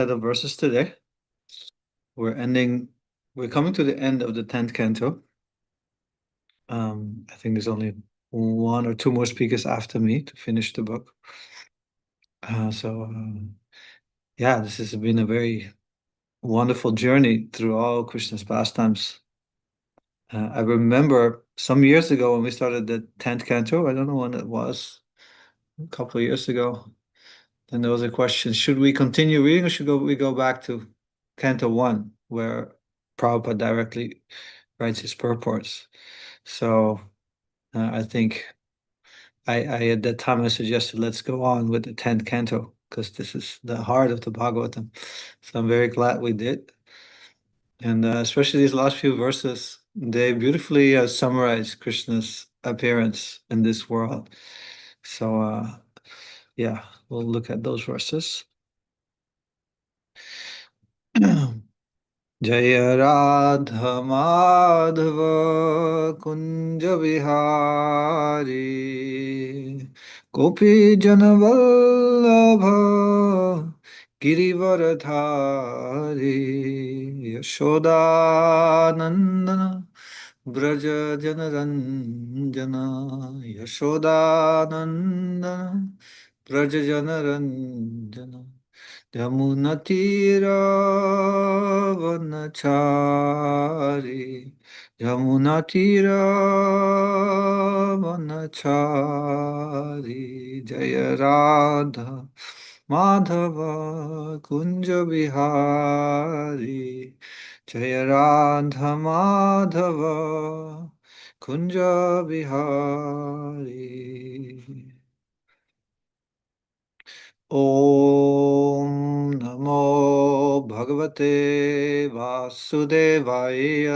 Set of verses today. We're coming to the end of the 10th canto. I think there's only one or two more speakers after me to finish the book. Yeah, this has been a very wonderful journey through all Krishna's pastimes. I remember some years ago when we started the 10th canto, I don't know when it was, a couple of years ago, then there was a question, should we continue reading or should we go back to Canto 1, where Prabhupada directly writes his purports? So I think I at that time I suggested let's go on with the 10th canto because this is the heart of the Bhagavatam. So I'm very glad we did. And especially these last few verses, they beautifully summarize Krishna's appearance in this world. So yeah, we'll look at those verses. जय राधा माधव कुंज विहारी गोपी जन वल्लभ गिरिवरधारी यशोदानंदन ब्रज जनरंजन यशोदानंदन ब्रज जनरंजन यमुनातीरावनचारी यमुनातीरावनचारी जय राधा माधव कुंज विहारी जय राधा माधव कुंज विहारी ॐ नमो भगवते वासुदेवाय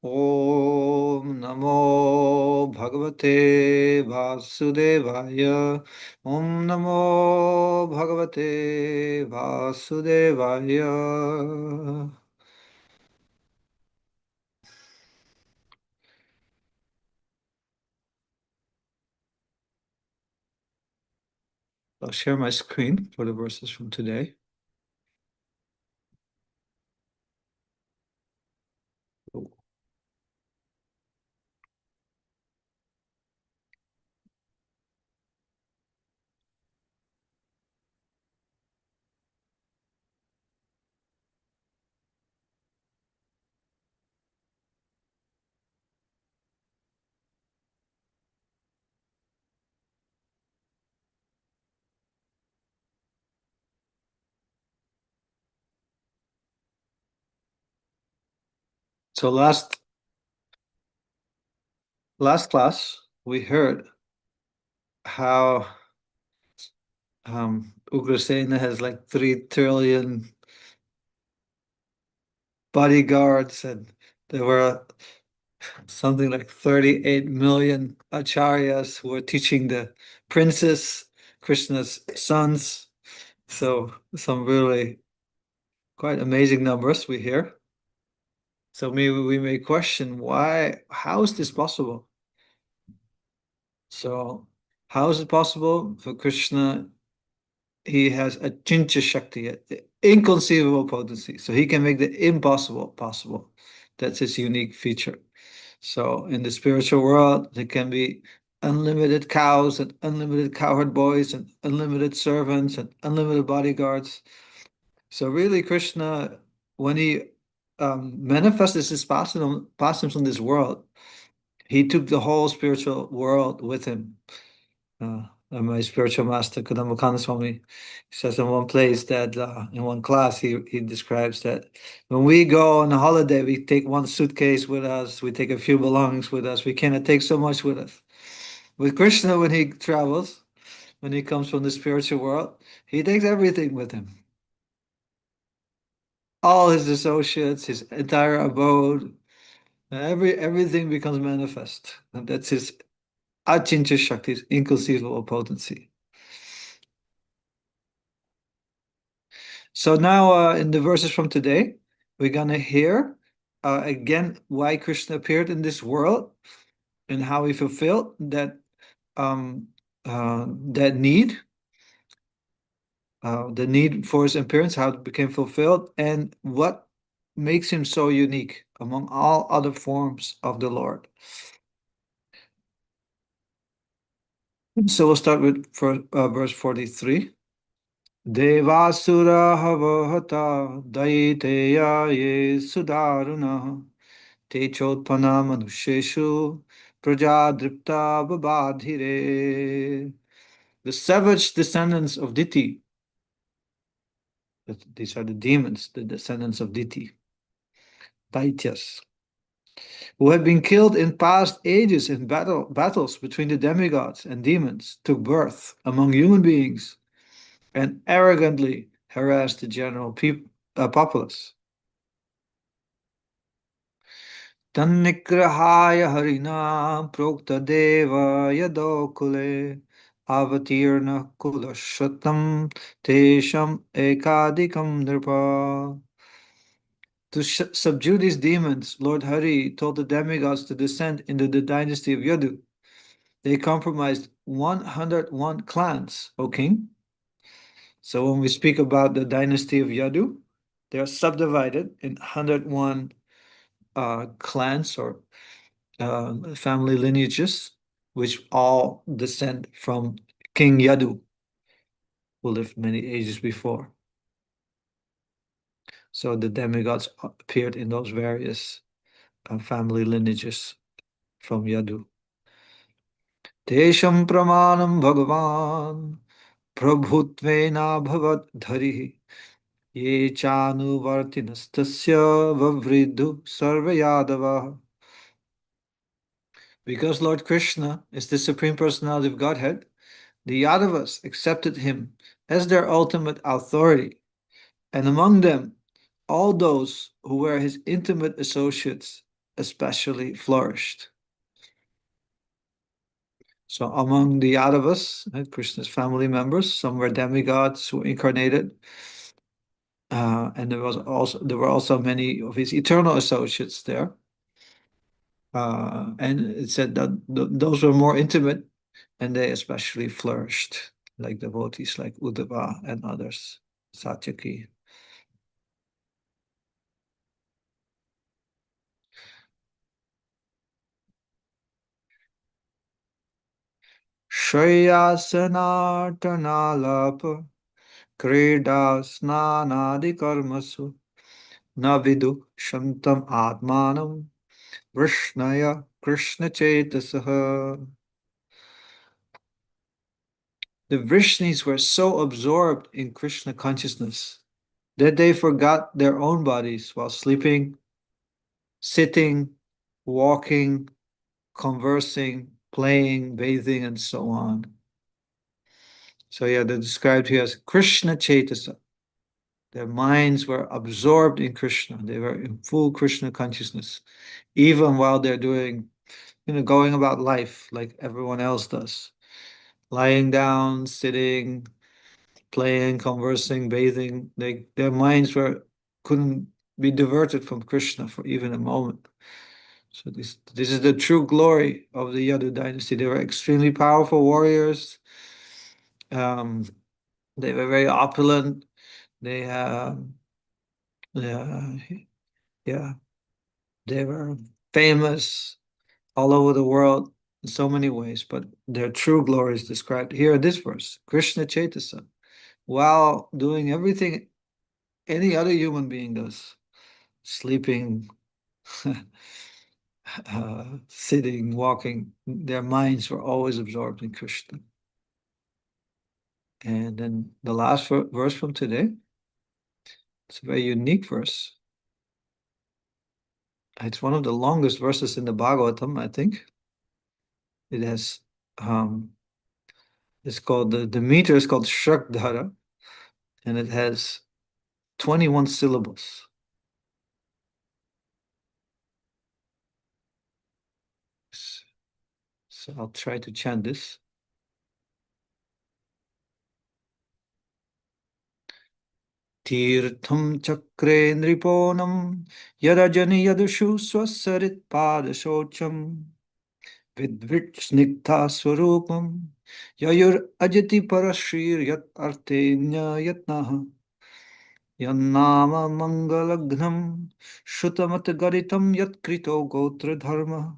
ॐ नमो भगवते वासुदेवाय ॐ नमो भगवते वासुदेवाय I'll share my screen for the verses from today. So last class we heard how Ugrasena has like 3 trillion bodyguards, and there were something like 38 million acharyas who were teaching the princes, Krishna's sons. So some really quite amazing numbers we hear. So maybe we may question how is this possible? So how is it possible for Krishna? He has a Chincha Shakti, inconceivable potency. So he can make the impossible possible. That's his unique feature. So in the spiritual world, there can be unlimited cows and unlimited cowherd boys and unlimited servants and unlimited bodyguards. So really, Krishna, when he manifests his pastimes in this world, he took the whole spiritual world with him. And my spiritual master, Kadambakana Swami, says in one place that in one class he describes that when we go on a holiday, we take one suitcase with us, we take a few belongings with us, we cannot take so much with us. With Krishna, when he travels, when he comes from the spiritual world, he takes everything with him. All his associates, his entire abode, everything becomes manifest. And that's his Achincha Shakti, his inconceivable potency. So now in the verses from today, we're gonna hear again why Krishna appeared in this world and how he fulfilled that need. the need for his appearance, how it became fulfilled, and what makes him so unique among all other forms of the Lord. So we'll start with verse 43. Devasura havahata daiteya ye sudaruna te chotpana manusheshu prajadripta babadhire. The savage descendants of Diti, these are the demons, the descendants of Diti, Daityas, who had been killed in past ages in battles between the demigods and demons, took birth among human beings and arrogantly harassed the general populace. Tannigrahaya harina prokta deva yadokule avatirna kulashatam tesham ekadikam nirpa. To subdue these demons, Lord Hari told the demigods to descend into the dynasty of Yadu. They comprised 101 clans, O king. So when we speak about the dynasty of Yadu, they are subdivided in 101 clans or family lineages, which all descend from King Yadu, who lived many ages before. So the demigods appeared in those various family lineages from Yadu. Tesham pramanam bhagavan prabhutvena bhavad dharihi ye chanuvartinastasya vavridhu sarva yadava. Because Lord Krishna is the Supreme Personality of Godhead, the Yadavas accepted him as their ultimate authority, and among them, all those who were his intimate associates especially flourished. So among the Yadavas, Krishna's family members, some were demigods who incarnated, and there were also many of his eternal associates there. And it said that those were more intimate, and they especially flourished, like devotees like Uddhava and others, Satyaki. Shreyasanartanalapa kreda snanadi karmasu navidu shantam atmanam Vishnaya Krishna Chetasaha. The Vrishnis were so absorbed in Krishna consciousness that they forgot their own bodies while sleeping, sitting, walking, conversing, playing, bathing, and so on. So yeah, they're described here as Krishna Chetasa. Their minds were absorbed in Krishna. They were in full Krishna consciousness, even while they're doing, going about life like everyone else does. Lying down, sitting, playing, conversing, bathing. Their minds couldn't be diverted from Krishna for even a moment. So this is the true glory of the Yadu dynasty. They were extremely powerful warriors. Um, they were very opulent. They yeah, yeah, they were famous all over the world in so many ways, but their true glory is described here in this verse. Krishna Chetasa, while doing everything any other human being does, sleeping, sitting, walking, their minds were always absorbed in Krishna. And then the last verse from today, it's a very unique verse. It's one of the longest verses in the Bhagavatam, I think. It has, it's called, the meter is called Shrakdhara, and it has 21 syllables. So I'll try to chant this. Tirtham chakre nriponam yadajani yadushu swasarit padashocham vidvit snigdha swarupam Yayur ajati parashir yat artenya yatnaha. Yannama mangalagnam shutamat garitam yat krito gotra dharma.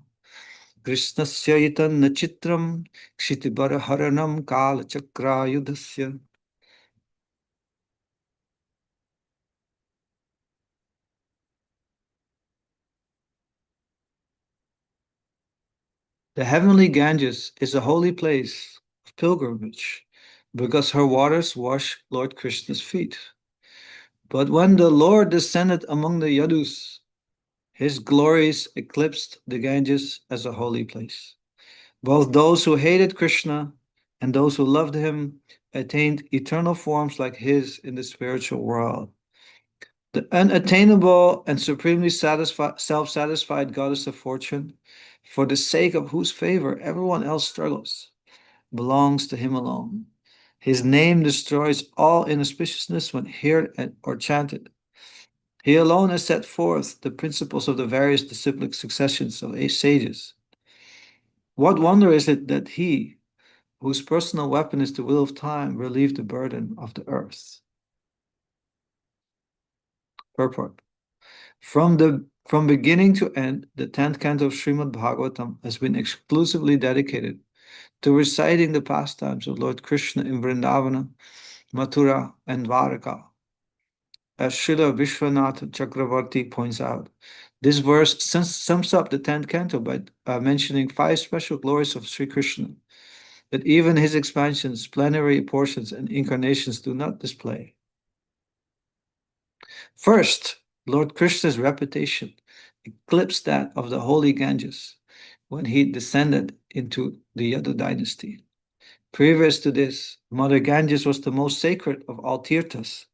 Krishnasya itanna chitram kshitibaraharanam kala chakra yudhasya. The heavenly Ganges is a holy place of pilgrimage because her waters wash Lord Krishna's feet. But when the Lord descended among the Yadus, his glories eclipsed the Ganges as a holy place. Both those who hated Krishna and those who loved him attained eternal forms like his in the spiritual world. The unattainable and supremely self-satisfied goddess of fortune, for the sake of whose favor everyone else struggles, belongs to him alone. His name destroys all inauspiciousness when heard or chanted. He alone has set forth the principles of the various disciplic successions of sages. What wonder is it that he, whose personal weapon is the wheel of time, relieved the burden of the earth? Purport. From beginning to end, the 10th canto of Srimad Bhagavatam has been exclusively dedicated to reciting the pastimes of Lord Krishna in Vrindavana, Mathura, and Dwaraka. As Srila Vishwanath Chakravarti points out, this verse sums up the 10th canto by mentioning 5 special glories of Sri Krishna that even his expansions, plenary portions, and incarnations do not display. First, Lord Krishna's reputation eclipsed that of the holy Ganges when he descended into the Yadu dynasty. Previous to this, Mother Ganges was the most sacred of all tirthas,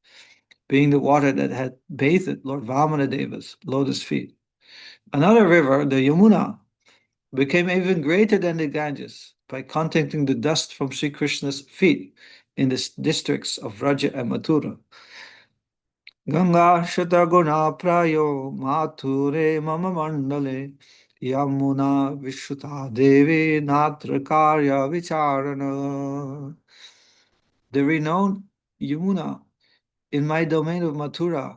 being the water that had bathed Lord Vamanadeva's lotus feet. Another river, the Yamuna, became even greater than the Ganges by contacting the dust from Sri Krishna's feet in the districts of Vraja and Mathura. Ganga Shataguna Prayo Mathure Mama Mandale Yamuna Vishuta Devi Natra Karya Vicharana. The renowned Yamuna in my domain of Mathura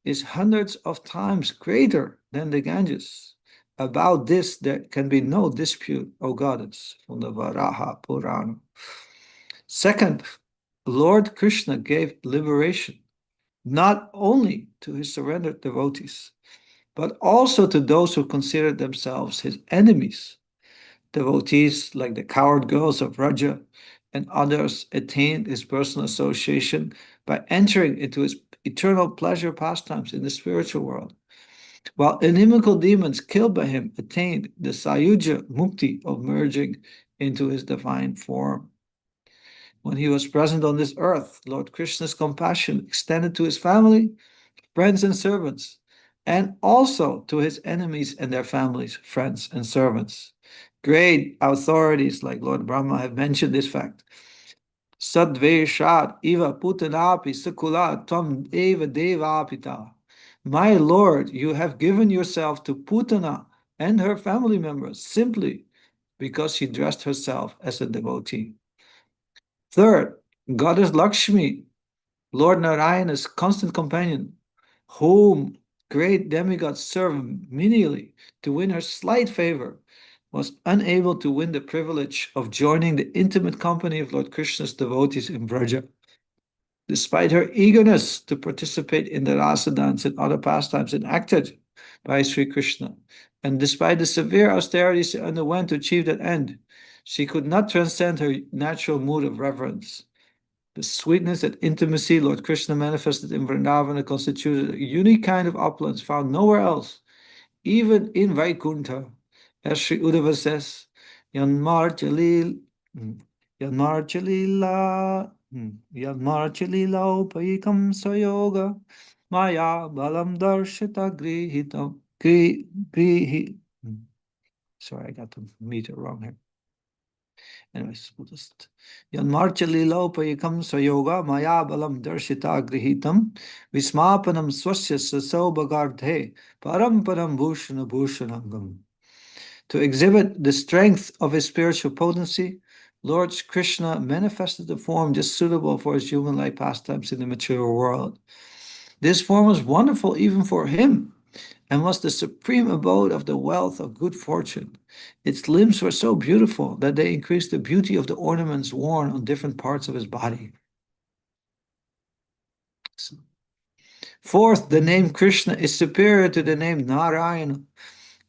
is hundreds of times greater than the Ganges. About this there can be no dispute, O goddess, from the Varaha Purana. Second, Lord Krishna gave liberation not only to his surrendered devotees, but also to those who considered themselves his enemies. Devotees like the coward girls of Raja and others attained his personal association by entering into his eternal pleasure pastimes in the spiritual world, while inimical demons killed by him attained the Sayuja Mukti of merging into his divine form. When he was present on this earth, Lord Krishna's compassion extended to his family, friends, and servants, and also to his enemies and their families, friends, and servants. Great authorities like Lord Brahma have mentioned this fact. Sadveshat iva putanapi sakula tvam eva devapita. My Lord, you have given yourself to Putana and her family members simply because she dressed herself as a devotee. Third, Goddess Lakshmi, Lord Narayana's constant companion, whom great demigods serve menially to win her slight favor, was unable to win the privilege of joining the intimate company of Lord Krishna's devotees in Vraja. Despite her eagerness to participate in the rasa dance and other pastimes enacted by Sri Krishna, and despite the severe austerities she underwent to achieve that end, she could not transcend her natural mood of reverence. The sweetness and intimacy Lord Krishna manifested in Vrindavana constituted a unique kind of opulence found nowhere else, even in Vaikuntha. As Sri Uddhava says, Yanmarchalila, Yanmarchalila, Yanmarchalila upayikam sayoga, Maya balam darshita grihitam, grihi. Sorry, I got the meter wrong here. Anyways, we'll just Yanmarchalilopayakam sayoga maya balam darshita grihitam vismapanam swasya sasobagardhe paramparam bhushanangam. To exhibit the strength of his spiritual potency, Lord Krishna manifested a form just suitable for his human-like pastimes in the material world. This form was wonderful even for him, and was the supreme abode of the wealth of good fortune. Its limbs were so beautiful that they increased the beauty of the ornaments worn on different parts of his body. Fourth, the name Krishna is superior to the name Narayana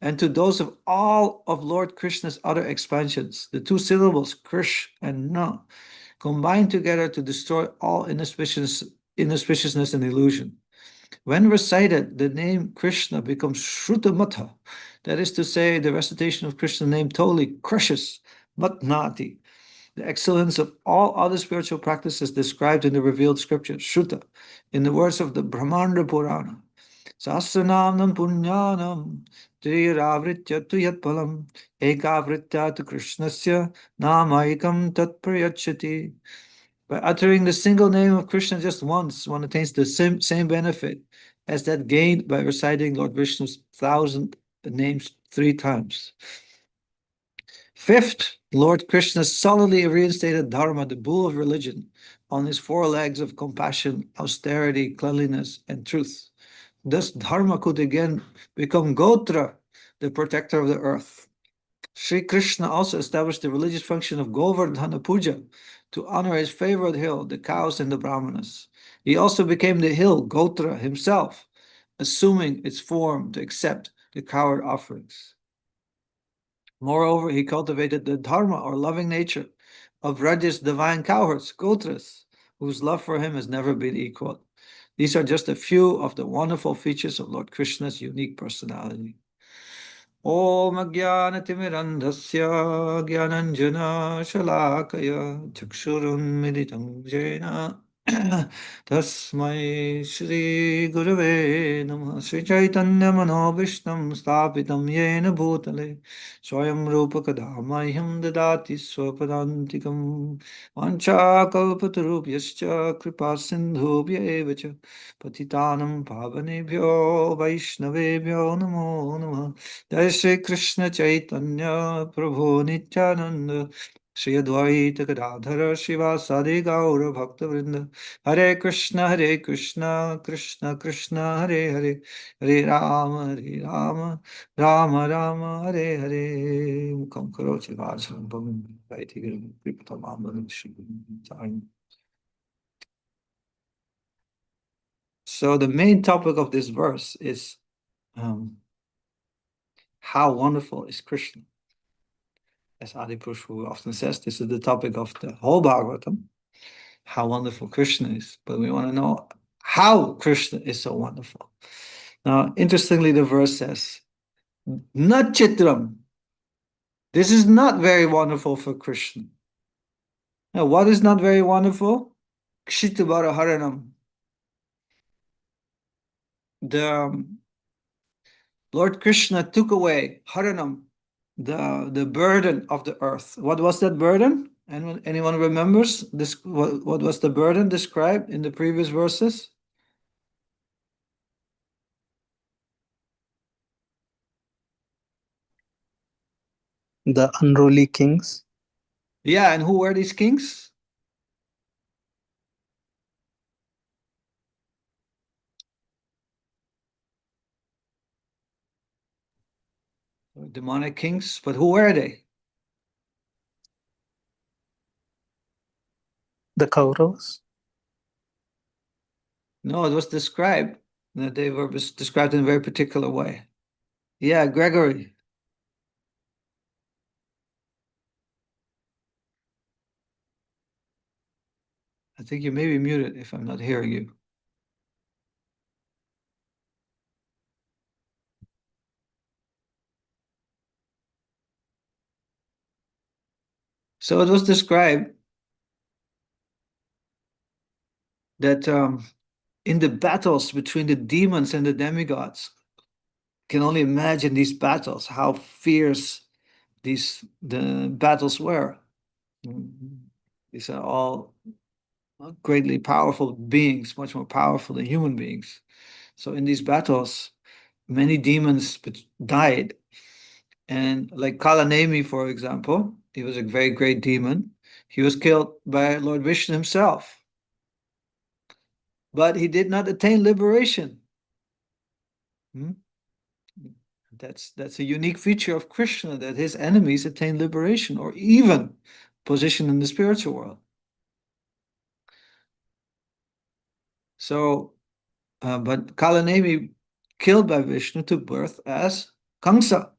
and to those of all of Lord Krishna's other expansions. The two syllables Krish and Na combine together to destroy all inauspiciousness and illusion. When recited, the name Krishna becomes Shrutamata. That is to say, the recitation of Krishna's name totally crushes Matnati, the excellence of all other spiritual practices described in the revealed scriptures, Shruta, in the words of the Brahmanda Purana. Sahasranam punyanam triravritya tu yat palam ekavritya tu krishnasya namaikam tat prayachati. By uttering the single name of Krishna just once, one attains the same benefit as that gained by reciting Lord Vishnu's 1,000 names 3 times. Fifth, Lord Krishna solidly reinstated Dharma, the bull of religion, on his 4 legs of compassion, austerity, cleanliness, and truth. Thus, Dharma could again become Gotra, the protector of the earth. Sri Krishna also established the religious function of Govardhana Puja to honor his favorite hill, the cows and the brahmanas. He also became the hill, Gotra, himself, assuming its form to accept the coward offerings. Moreover, he cultivated the dharma, or loving nature, of Raja's divine cowherds, Gotras, whose love for him has never been equaled. These are just a few of the wonderful features of Lord Krishna's unique personality. Om Ajnanatimirandhasya Gyananjana Shalakaya Chakshurunmilitam Jena Tasmai Shri Gurave Namah. Sri Chaitanya Manobishtam Stapitam Yena Bhutale Swayam Rupa Kadamahyam Dadati Swapadantikam Vanchakalpatarubhyascha Kripa Sindhubhya Evacha Patitanam Pavanebhyo Vaishnavebhyo Namo Namah. Jai Shri Krishna Chaitanya Prabhu Nityananda Shri Advaita Gadadhara Shivasadi Gaura Bhakta Vrinda Hare Krishna Krishna Krishna Hare Hare Hare Rama Rama Rama Hare Hare Mukam Karoti Vajram Bhagam Vaiti Girim Kripatamam Shri. So the main topic of this verse is how wonderful is Krishna. As Adipurush often says, this is the topic of the whole Bhagavatam, how wonderful Krishna is. But we want to know how Krishna is so wonderful. Now, interestingly, the verse says, not chitram. This is not very wonderful for Krishna. Now, what is not very wonderful? Kshitabara Haranam. The Lord Krishna took away Haranam, the burden of the earth. What was that burden? Anyone remembers this? What was the burden described in the previous verses? The unruly kings. Yeah, and who were these kings? Demonic kings, but who were they? The Kauravas. No, it was described that they were described in a very particular way. Yeah, Gregory. I think you may be muted if I'm not hearing you. So it was described that in the battles between the demons and the demigods, can only imagine these battles, how fierce the battles were. These are all greatly powerful beings, much more powerful than human beings. So in these battles, many demons died. And like Kalanemi, for example, he was a very great demon. He was killed by Lord Vishnu himself. But he did not attain liberation. Hmm? That's a unique feature of Krishna, that his enemies attain liberation or even position in the spiritual world. So, but Kalanemi, killed by Vishnu, took birth as Kamsa.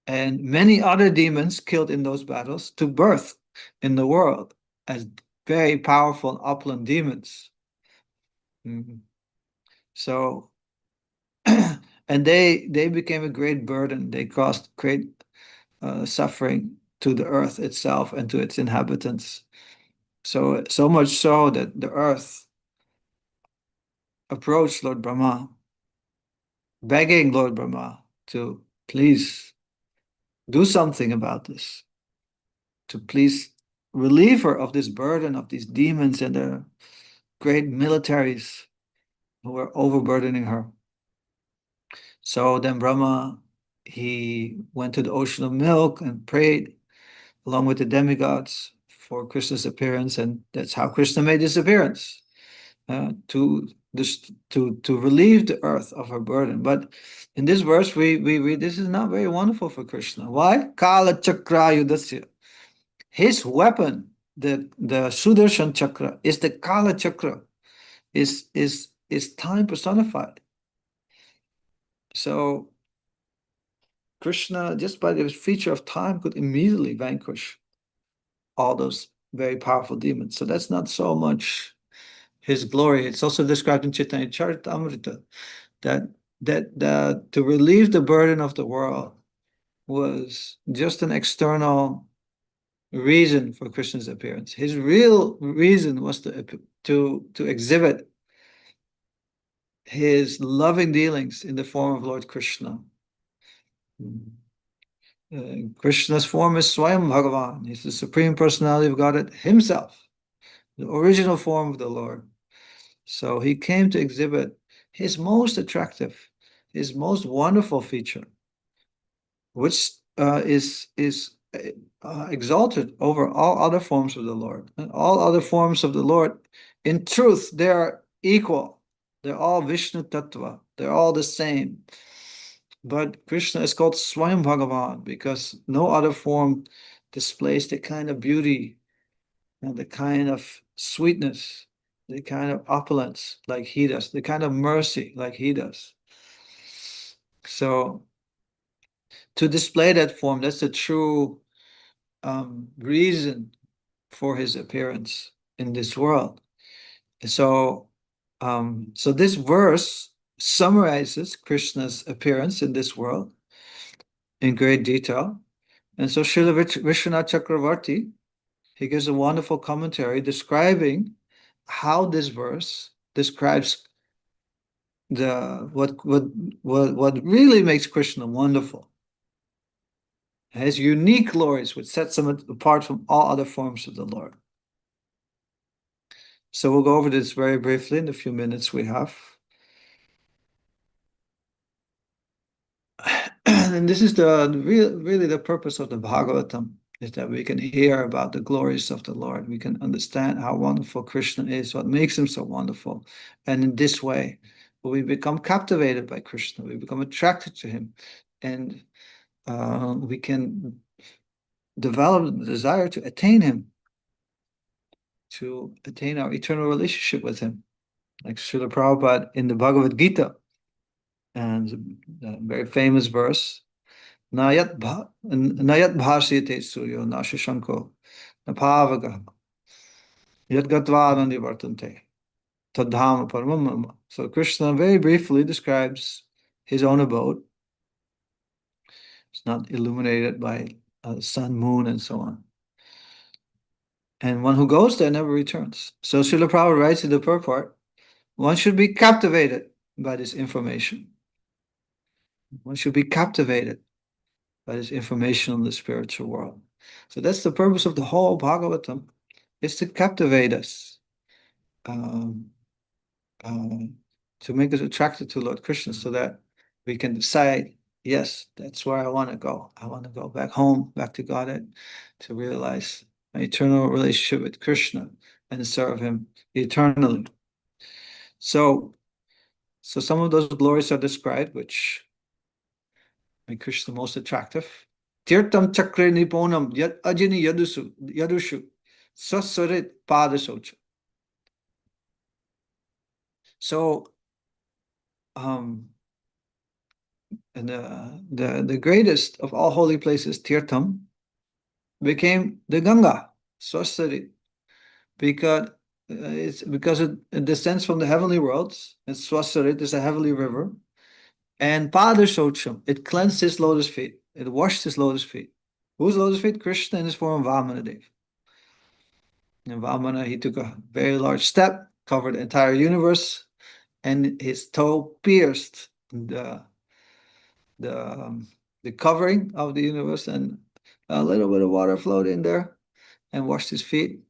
And many other demons killed in those battles took birth in the world as very powerful upland demons. Mhm. So, and they became a great burden. They caused great suffering to the earth itself and to its inhabitants. So much so that the earth approached Lord Brahma, begging Lord Brahma to please do something about this, to please relieve her of this burden of these demons and their great militaries who were overburdening her. So then Brahma, he went to the ocean of milk and prayed along with the demigods for Krishna's appearance, and that's how Krishna made his appearance, to relieve the earth of her burden. But in this verse, we read this is not very wonderful for Krishna. Why? Kala chakra yudasya. His weapon, the Sudarshan chakra, is the Kala chakra, is time personified. So Krishna, just by the feature of time, could immediately vanquish all those very powerful demons. So that's not so much his glory. It's also described in Chaitanya Charitamrita that to relieve the burden of the world was just an external reason for Krishna's appearance. His real reason was to exhibit his loving dealings in the form of Lord Krishna. Krishna's form is Swayam Bhagavan. He's the Supreme Personality of Godhead himself, the original form of the Lord. So he came to exhibit his most attractive, his most wonderful feature, which is exalted over all other forms of the Lord. And all other forms of the Lord, in truth, they are equal. They're all Vishnu Tattva. They're all the same. But Krishna is called Swayam Bhagavan because no other form displays the kind of beauty and the kind of sweetness, the kind of opulence like he does, the kind of mercy like he does. So to display that form, that's the true reason for his appearance in this world. So, so this verse summarizes Krishna's appearance in this world in great detail. And so Srila Vishwanath Chakravarti, he gives a wonderful commentary describing how this verse describes what really makes Krishna wonderful. It has unique glories which sets him apart from all other forms of the Lord. So we'll go over this very briefly in the few minutes we have. And this is really the purpose of the Bhagavatam, is that we can hear about the glories of the Lord. We can understand how wonderful Krishna is, what makes him so wonderful. And in this way, we become captivated by Krishna. We become attracted to him. And we can develop the desire to attain him, to attain our eternal relationship with him. Like Srila Prabhupada in the Bhagavad Gita, and a very famous verse, Nayat bhasyate suryo nashashanko napavagaha yat gatva nivartante tadhama paramam. So Krishna very briefly describes his own abode. It's not illuminated by sun, moon, and so on. And one who goes there never returns. So Srila Prabhupada writes in the purport, one should be captivated by this information. One should be captivated by this information on the spiritual world. So that's the purpose of the whole Bhagavatam, is to captivate us, um, to make us attracted to Lord Krishna, so that we can decide yes, that's where I want to go. I want to go back home, back to Godhead, to realize my eternal relationship with Krishna and serve him eternally. So, so some of those glories are described, which make Krishna most attractive. Tirtam chakre niponam yad ajini yadushu sasarit padasocha. So, and the greatest of all holy places, Tirtam, became the Ganga, Swasari, because it descends from the heavenly worlds, and Swasarit is a heavenly river, and Padasocham, it cleansed his lotus feet, it washed his lotus feet. Whose lotus feet? Krishna in his form of Vamanadev. And Vamana, he took a very large step, covered the entire universe, and his toe pierced the the covering of the universe, and a little bit of water flowed in there and washed his feet.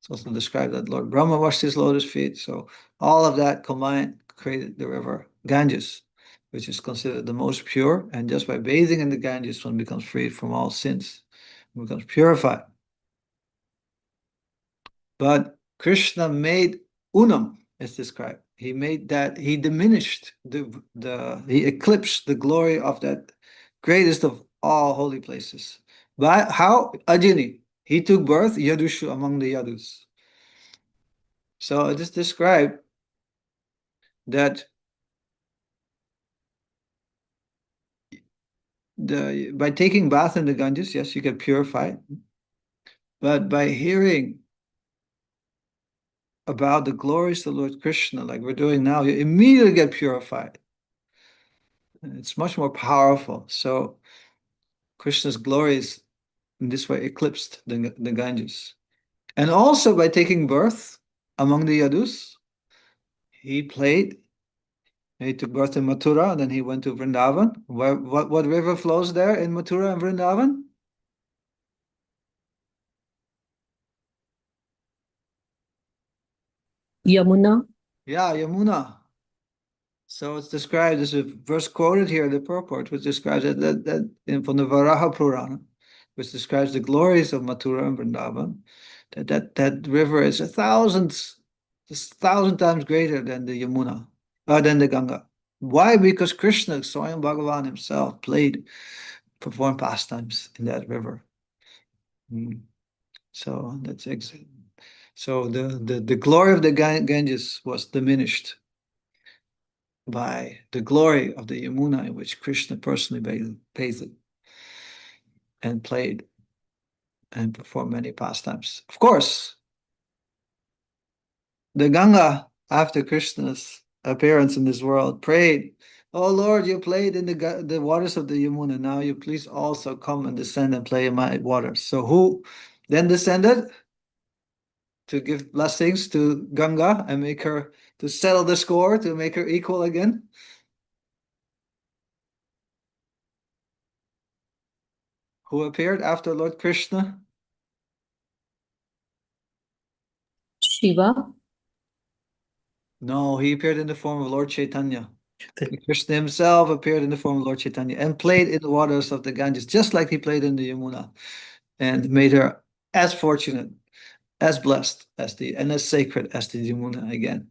It's also described that Lord Brahma washed his lotus feet. So all of that combined created the river Ganges, which is considered the most pure. And just by bathing in the Ganges, one becomes free from all sins, one becomes purified. But Krishna made Unam, as described. He made that, he diminished he eclipsed the glory of that greatest of all holy places. By how? Ajini. He took birth, Yadushu, among the Yadus. So it is described that by taking bath in the Ganges, yes, you get purified. But by hearing about the glories of Lord Krishna, like we're doing now, you immediately get purified. It's much more powerful. So Krishna's glories in this way eclipsed the Ganges. And also by taking birth among the Yadus, he played. He took birth in Mathura, and then he went to Vrindavan. What river flows there in Mathura and Vrindavan? Yamuna. Yeah, Yamuna. So it's described, there's a verse quoted here, the purport, which describes from the Varaha Purana, which describes the glories of Mathura and Vrindavan, that river is 1,000 times greater than the Yamuna, than the Ganga. Why? Because Krishna, Swayam Bhagavan himself, performed pastimes in that river. So that's exactly. So the glory of the Ganges was diminished by the glory of the Yamuna, in which Krishna personally bathed and played and performed many pastimes. Of course, the Ganga, after Krishna's appearance in this world, prayed, "Oh Lord, you played in the waters of the Yamuna. Now you please also come and descend and play in my waters." So who then descended to give blessings to Ganga and make her, to settle the score, to make her equal again? Who appeared after Lord Krishna? Shiva. No, he appeared in the form of Lord Chaitanya. Krishna himself appeared in the form of Lord Chaitanya and played in the waters of the Ganges, just like he played in the Yamuna, and made her as fortunate, as blessed and as sacred as the Yamuna again.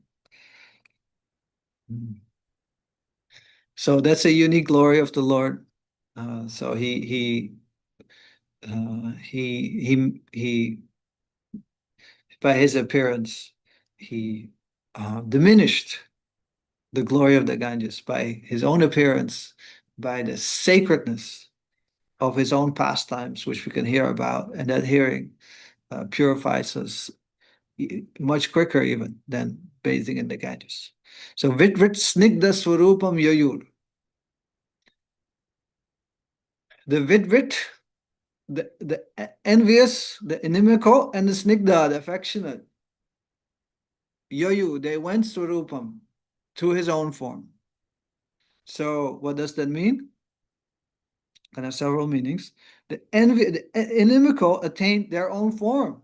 So that's a unique glory of the Lord. So he by his appearance, he diminished the glory of the Ganges by his own appearance, by the sacredness of his own pastimes, which we can hear about, and that hearing purifies us much quicker even than bathing in the Ganges. So Vitvit Snigdha Swarupam Yayur. The Vitvit, the envious, the inimical, and the Snigdha, the affectionate. Yayu, they went Swarupam, to his own form. So what does that mean? Can have several meanings. The inimical attained their own form.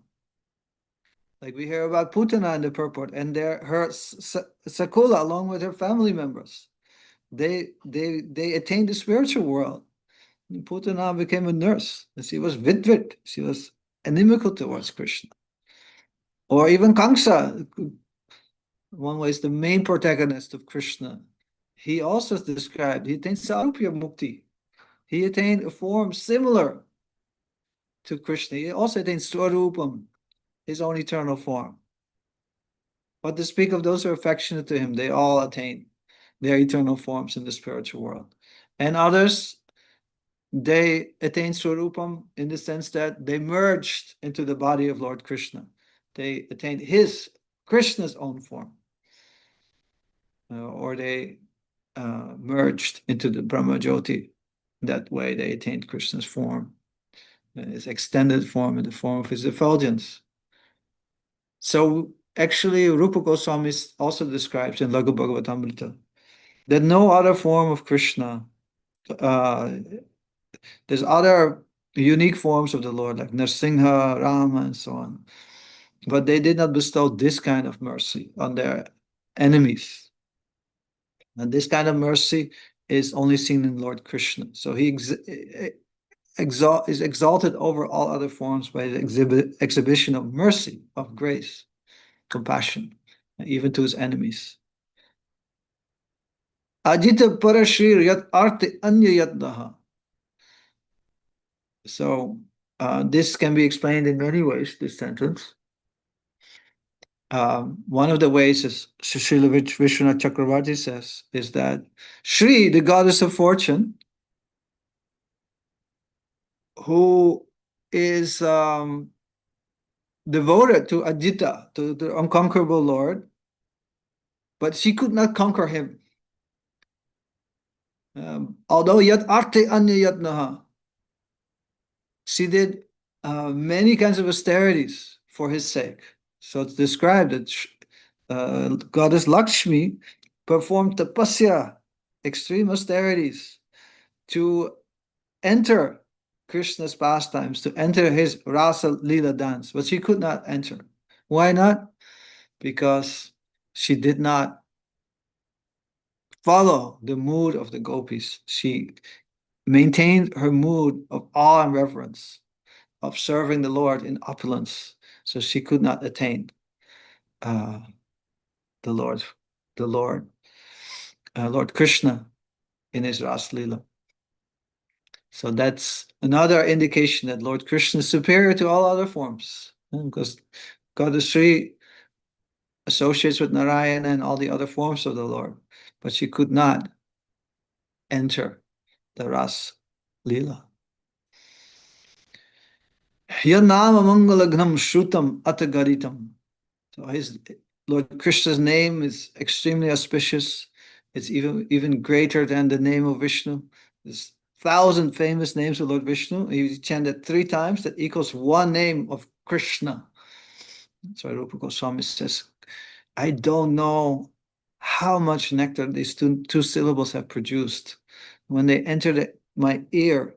Like we hear about Putana in the purport, and her Sakula along with her family members. they attained the spiritual world. Putana became a nurse, and she was Vidvit. She was inimical towards Krishna. Or even Kamsa, one way is the main protagonist of Krishna. He also is described, he attained Sarupya Mukti. He attained a form similar to Krishna. He also attained Swarupam, his own eternal form. But to speak of those who are affectionate to him, they all attain their eternal forms in the spiritual world. And others, they attain Swarupam in the sense that they merged into the body of Lord Krishna. They attained Krishna's own form. Or they merged into the Brahma Jyoti. That way they attained Krishna's form, his extended form in the form of his effulgence. So actually, Rupa Goswami also describes in Laghu Bhagavatamrita that no other form of Krishna, there's other unique forms of the Lord, like Narsingha, Rama, and so on. But they did not bestow this kind of mercy on their enemies. And this kind of mercy is only seen in Lord Krishna. So he is exalted over all other forms by the exhibition of mercy, of grace, compassion, even to his enemies. Ajita parashir yat arti anya yatnaha. So this can be explained in many ways, this sentence. One of the ways, as Srila Vishwanath Chakravarti says, is that Shri, the goddess of fortune, who is devoted to Ajita, to the unconquerable Lord, but she could not conquer him. Although yat arte anya yatnaha, she did many kinds of austerities for his sake. So it's described that goddess Lakshmi performed tapasya, extreme austerities, to enter Krishna's pastimes, to enter his Rasa Lila dance, but she could not enter. Why not? Because she did not follow the mood of the gopis. She maintained her mood of awe and reverence, of serving the Lord in opulence. So she could not attain the Lord, Lord Krishna in his Ras Lila. So that's another indication that Lord Krishna is superior to all other forms, because Goddess Sri associates with Narayana and all the other forms of the Lord, but she could not enter the Ras Lila. Yanama Mangalagnam Shrutam Atagaritam. So his Lord Krishna's name is extremely auspicious. It's even greater than the name of Vishnu. There's 1,000 famous names of Lord Vishnu. He chanted 3 times. That equals one name of Krishna. So Rupa Goswami says, I don't know how much nectar these two syllables have produced. When they enter my ear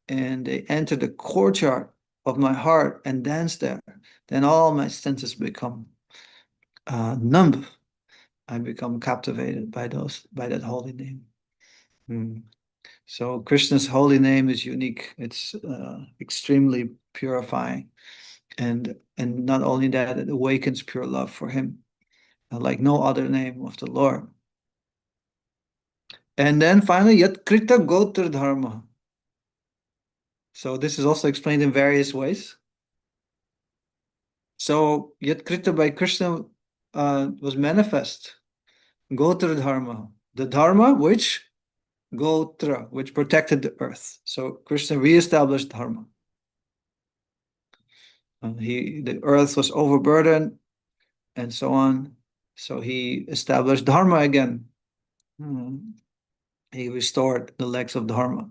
and they enter the courtyard of my heart and dance there, then all my senses become numb. I become captivated by that holy name. So Krishna's holy name is unique. It's extremely purifying, and not only that, it awakens pure love for him, like no other name of the Lord. And then finally, Yat Krita Gotra Dharma. So this is also explained in various ways. So Yat Krita by Krishna was manifest. Gotra Dharma, the Dharma which Gotra, which protected the earth. So Krishna reestablished Dharma. The earth was overburdened and so on. So he established Dharma again. He restored the legs of Dharma.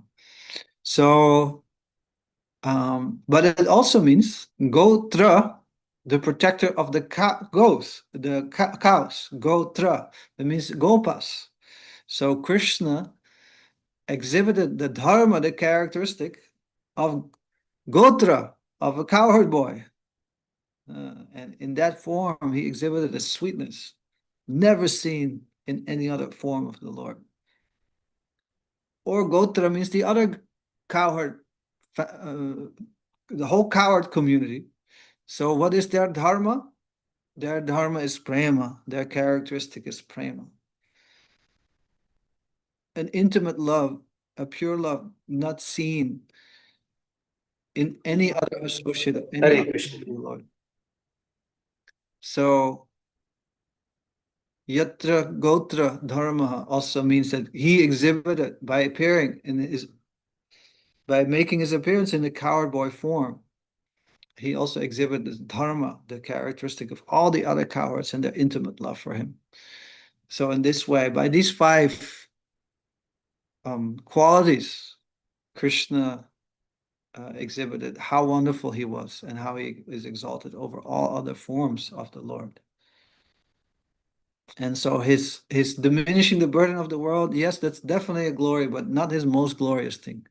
So, but it also means Gotra, the protector of the cows, Gotra. That means Gopas. So Krishna exhibited the dharma, the characteristic of Gotra, of a cowherd boy. And in that form, he exhibited a sweetness never seen in any other form of the Lord. or Gotra means the other cowherd, the whole cowherd community. So what is their dharma? Their dharma is prema. Their characteristic is prema. An intimate love, a pure love, not seen in any other associate of any Hare other Krishna. Lord. So Yatra Gotra Dharma also means that he exhibited by appearing in his, by making his appearance in the cowherd boy form. He also exhibited dharma, the characteristic of all the other cowherds and their intimate love for him. So in this way, by these five qualities, Krishna exhibited how wonderful he was and how he is exalted over all other forms of the Lord. And so his diminishing the burden of the world, yes, that's definitely a glory, but not his most glorious thing.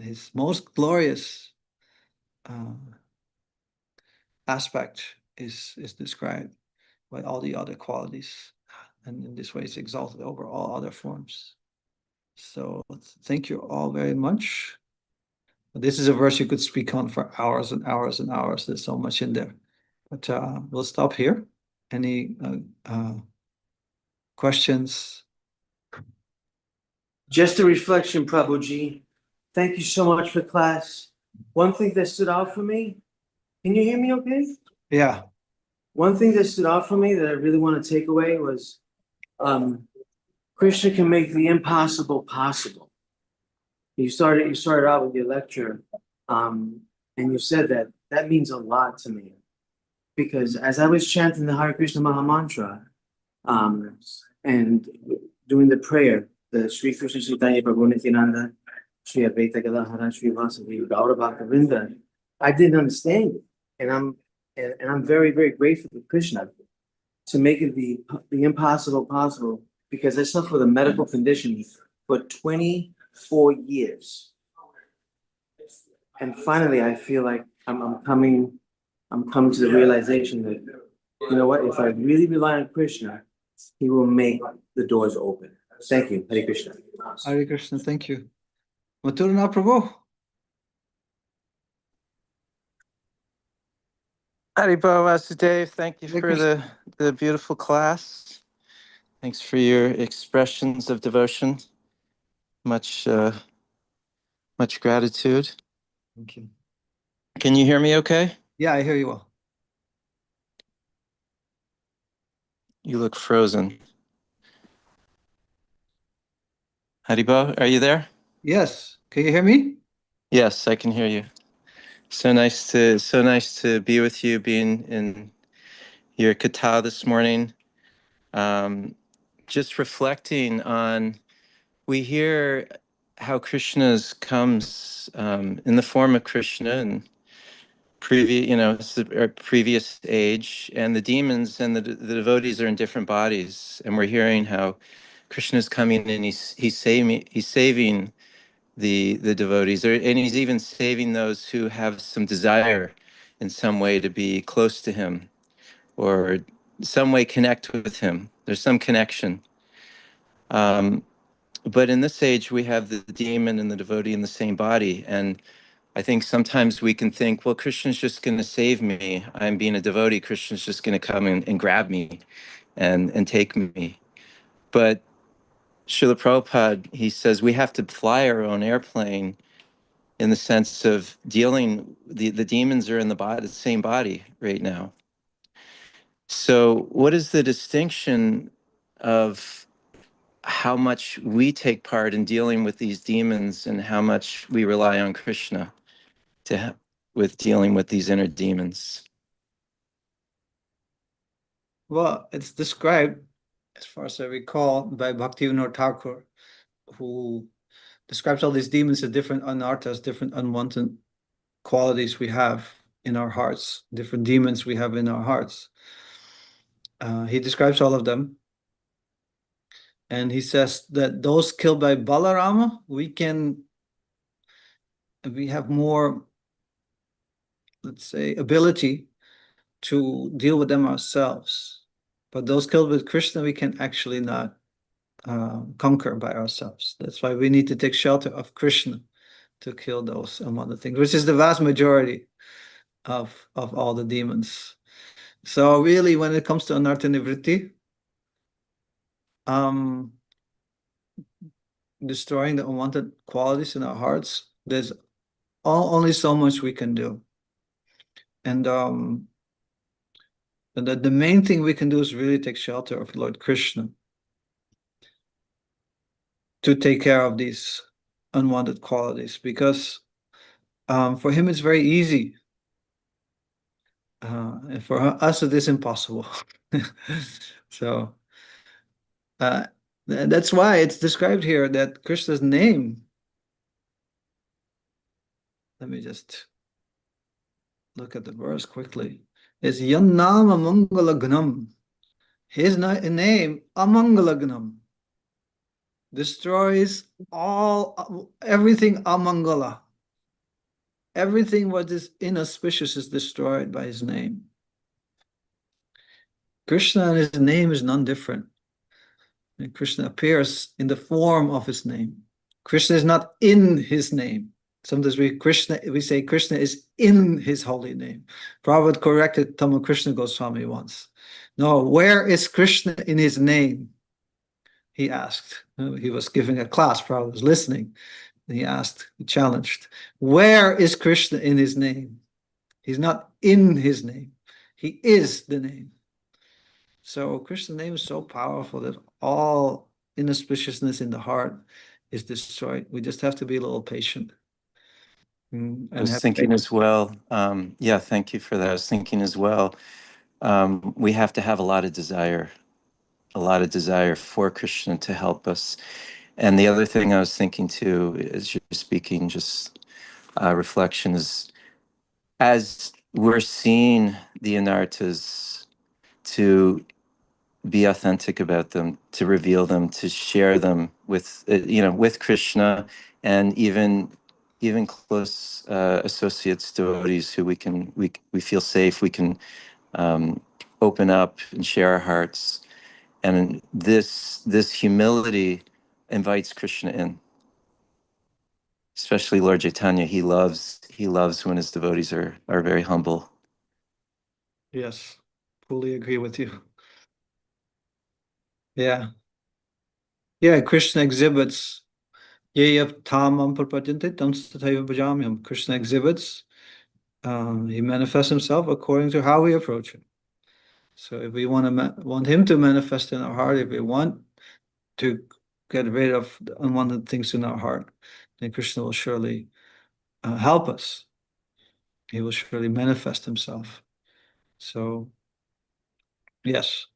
His most glorious aspect is described by all the other qualities, and in this way, it's exalted over all other forms. So thank you all very much. This is a verse you could speak on for hours and hours and hours. There's so much in there, but we'll stop here. Any questions? Just a reflection, Prabhuji. Thank you so much for class. One thing that stood out for me, can you hear me okay? Yeah. One thing that stood out for me that I really want to take away was Krishna can make the impossible possible. You started out with your lecture, and you said that means a lot to me. Because as I was chanting the Hare Krishna Maha Mantra, and doing the prayer, the Sri Krishna Chaitanya Prabhu Nityananda, Sri Advaita Gadadhara, Sri Vasudev, Gaura Bhaktavinda, I didn't understand it. And I'm very, very grateful to Krishna to make it the impossible possible, because I suffered with a medical condition for 24 years. And finally, I feel like I'm coming to the realization that, you know what, if I really rely on Krishna, he will make the doors open. Thank you. Hare Krishna. Hare Krishna, thank you. Maturana Prabhu. Haribo Vasudev, thank you Hare for Krishna. the beautiful class. Thanks for your expressions of devotion. Much much gratitude. Thank you. Can you hear me okay? Yeah, I hear you well. You look frozen. Haribo, are you there? Yes. Can you hear me? Yes, I can hear you. So nice to be with you, being in your kata this morning. Just reflecting on, we hear how Krishna's comes in the form of Krishna and it's a previous age, and the demons and the devotees are in different bodies, and we're hearing how Krishna's coming and he's saving the devotees, and he's even saving those who have some desire in some way to be close to him or some way connect with him. There's some connection. But in this age, we have the demon and the devotee in the same body. And I think sometimes we can think, well, Krishna's just going to save me. I'm being a devotee. Krishna's just going to come and grab me and take me. But Srila Prabhupada, he says we have to fly our own airplane, in the sense of dealing, the demons are in the same body right now. So what is the distinction of how much we take part in dealing with these demons and how much we rely on Krishna with dealing with these inner demons? Well, it's described, as far as I recall, by Bhaktivinoda Thakur, who describes all these demons as different anarthas, different unwanted qualities we have in our hearts, different demons we have in our hearts. He describes all of them. And he says that those killed by Balarama, we have more, let's say, ability to deal with them ourselves. But those killed with Krishna, we can actually not conquer by ourselves. That's why we need to take shelter of Krishna to kill those unwanted things, which is the vast majority of all the demons. So really, when it comes to anartha nivritti, destroying the unwanted qualities in our hearts, there's only so much we can do. And the main thing we can do is really take shelter of Lord Krishna to take care of these unwanted qualities, because for him it's very easy. And for us it is impossible. So that's why it's described here that Krishna's name, let me just look at the verse quickly, is Yannam Amangalagnam. His name, Amangalagnam, destroys everything amangala. Everything what is inauspicious is destroyed by his name. Krishna and his name is none different. And Krishna appears in the form of his name. Krishna is not in his name. Sometimes we say Krishna is in his holy name. Prabhupada corrected Tama Krishna Goswami once. No, where is Krishna in his name? He asked. He was giving a class, Prabhupada was listening. He asked, he challenged, where is Krishna in his name? He's not in his name. He is the name. So Krishna's name is so powerful that all inauspiciousness in the heart is destroyed. We just have to be a little patient. I was thinking as well, yeah, thank you for that. I was thinking as well, we have to have a lot of desire for Krishna to help us. And the other thing I was thinking too, as you're speaking, just reflection is, as we're seeing the anarthas, to be authentic about them, to reveal them, to share them with, with Krishna, and even close associates, devotees who we feel safe, we can open up and share our hearts. And this humility invites Krishna in. Especially Lord Chaitanya, he loves when his devotees are very humble. Yes, fully agree with you. Yeah. Yeah, Krishna exhibits. Krishna exhibits. He manifests himself according to how we approach him. So if we want him to manifest in our heart, if we want to get rid of the unwanted things in our heart, then Krishna will surely help us. He will surely manifest himself. So yes,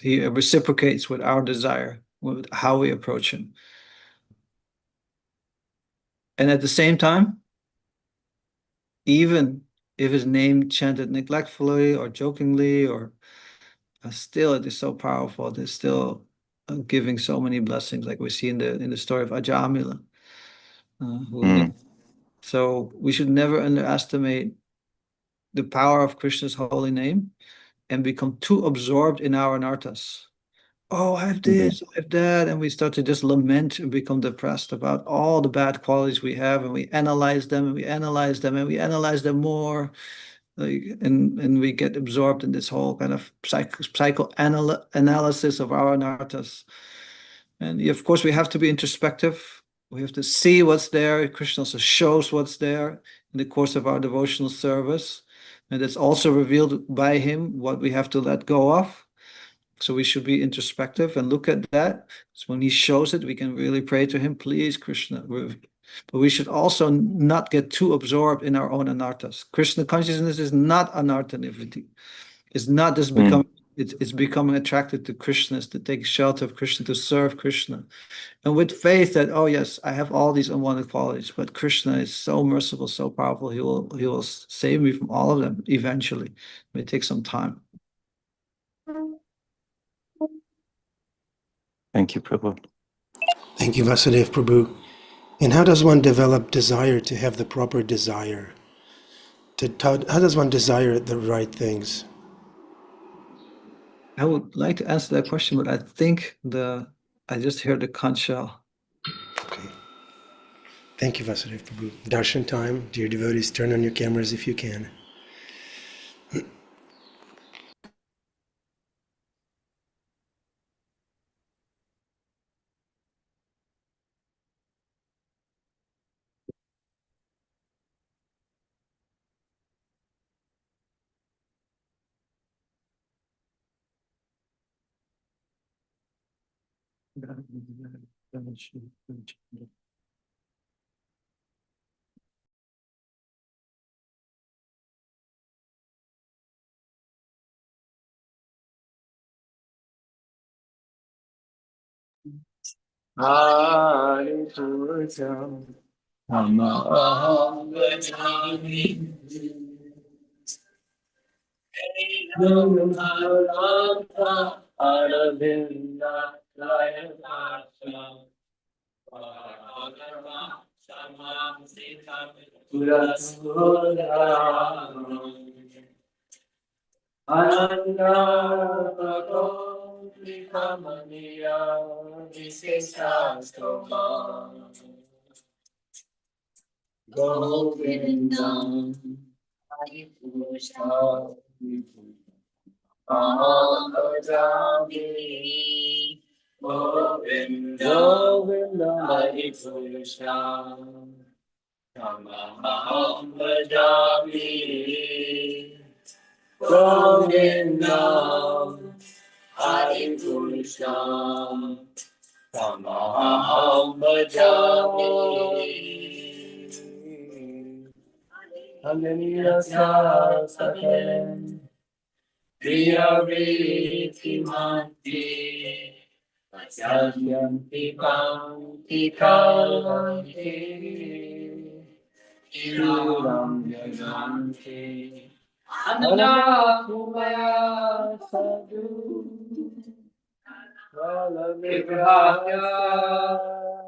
he reciprocates with our desire, with how we approach him. And at the same time, even if his name chanted neglectfully or jokingly, or still it is so powerful. It is still giving so many blessings, like we see in the story of Ajamila. So we should never underestimate the power of Krishna's holy name and become too absorbed in our anarthas. Oh, I have this, I have that, and we start to just lament and become depressed about all the bad qualities we have, and we analyze them, and we analyze them, and we analyze them more, and we get absorbed in this whole kind of psychoanalysis of our anarthas. And of course, we have to be introspective. We have to see what's there. Krishna also shows what's there in the course of our devotional service, and it's also revealed by him what we have to let go of. So we should be introspective and look at that. So when he shows it, we can really pray to him, please, Krishna. But we should also not get too absorbed in our own anarthas. Krishna consciousness is not anartha nivritti. It's not just it's becoming attracted to Krishna, to take shelter of Krishna, to serve Krishna. And with faith that, oh yes, I have all these unwanted qualities, but Krishna is so merciful, so powerful, he will save me from all of them eventually. It may take some time. Thank you, Prabhu. Thank you, Vasudev Prabhu. And how does one develop desire to have the proper desire? How does one desire the right things? I would like to answer that question, but I think the I just heard the conch shell. Okay. Thank you, Vasudev Prabhu. Darshan time. Dear devotees, turn on your cameras if you can. Hare Krishna, Namah Vajami. Namaha Aravinda Laya Vacha. Ananda Kamaniya Visesastoma Govindam Adipusha Aham Govindam Adipusha Tamaham Bhajami Govindam Adipusha Tamaham Bhajami Anganiyasa Sakalam Priyavritimati Pasyanti Panti Kalanti Shuram Yajanti Anakumaya Sadhu Valavigrahya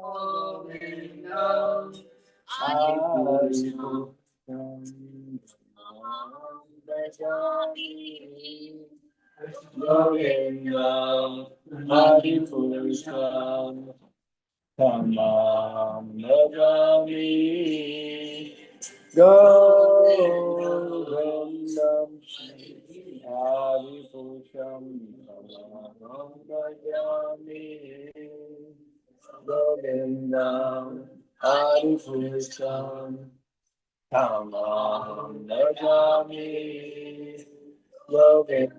Govindam Adipusha Govindam Adipusha Tamam Bhajami Govindam Adipusham Tamam Bhajami Govindam Adipusham Tamam Bhajami Govindam.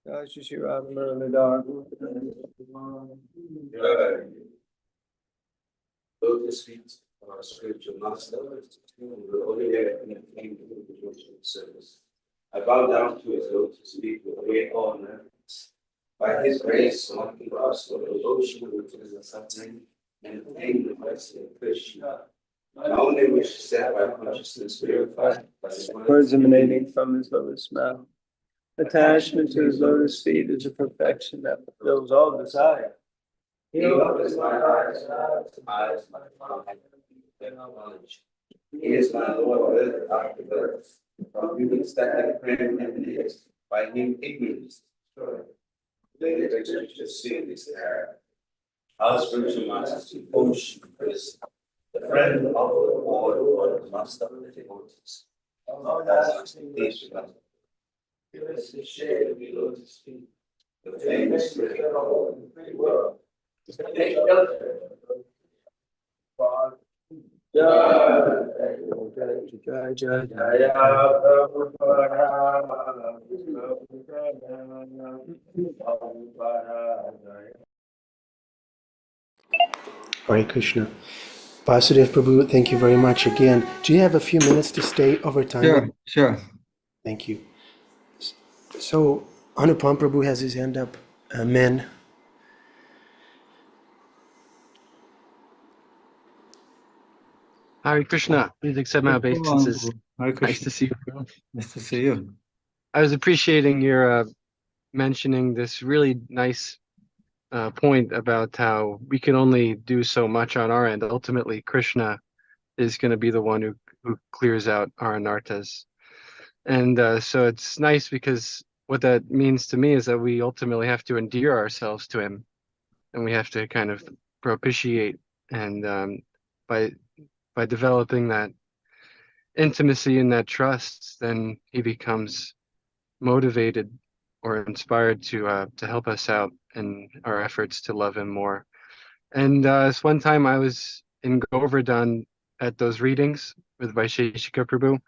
Jai Shri Radha Muradhar. Lotus feet our spiritual master, and the only way I can attain the devotional service. I bow down to his lotus feet with great honor. By his grace, one can cross the ocean which is the suffering and attain the mercy of Krishna. My only wish is to have my consciousness purified by the Words emanating from his lotus mouth. Attachment to his lotus feet is a perfection that fulfills all desire. He opens my eyes, eyes my mind, and knowledge. He is my Lord birth after birth. From human static frame emanates, by him ignorance destroyed. Later just see this error. Our spiritual master, Ocean is the friend of the Lord or the master of the devotees. Give us the shade of your lotus feet, the famous spirit of the free world. Take shelter. Hare Krishna. Vasudev Prabhu, thank you very much again. Do you have a few minutes to stay over time? Sure, sure. Thank you. So, Anupam Prabhu has his hand up. Amen. Hare Krishna, please accept my obeisances. Hare Nice Krishna. to see you, bro. Nice to see you. I was appreciating your mentioning this really nice point about how we can only do so much on our end. Ultimately, Krishna is going to be the one who clears out our anartas. And so it's nice because what that means to me is that we ultimately have to endear ourselves to him, and we have to kind of propitiate, and by developing that intimacy and that trust, then he becomes motivated or inspired to help us out in our efforts to love him more. And this one time I was in Govardhan at those readings with Vaisheshika Prabhu,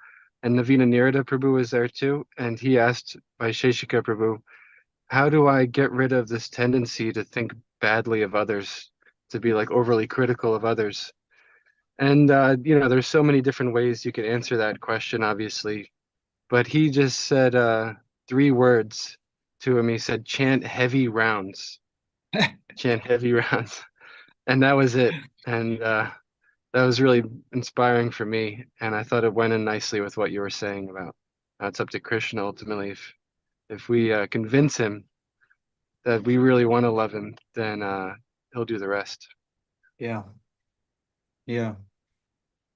and Navina Nirada Prabhu was there too. And he asked Vaisheshika Prabhu, how do I get rid of this tendency to think badly of others, to be like overly critical of others? And, there's so many different ways you could answer that question, obviously. But he just said 3 words to him. He said, chant heavy rounds, chant heavy rounds. And that was it. And that was really inspiring for me. And I thought it went in nicely with what you were saying about it's up to Krishna ultimately. If we convince him that we really want to love him, then he'll do the rest. Yeah. Yeah.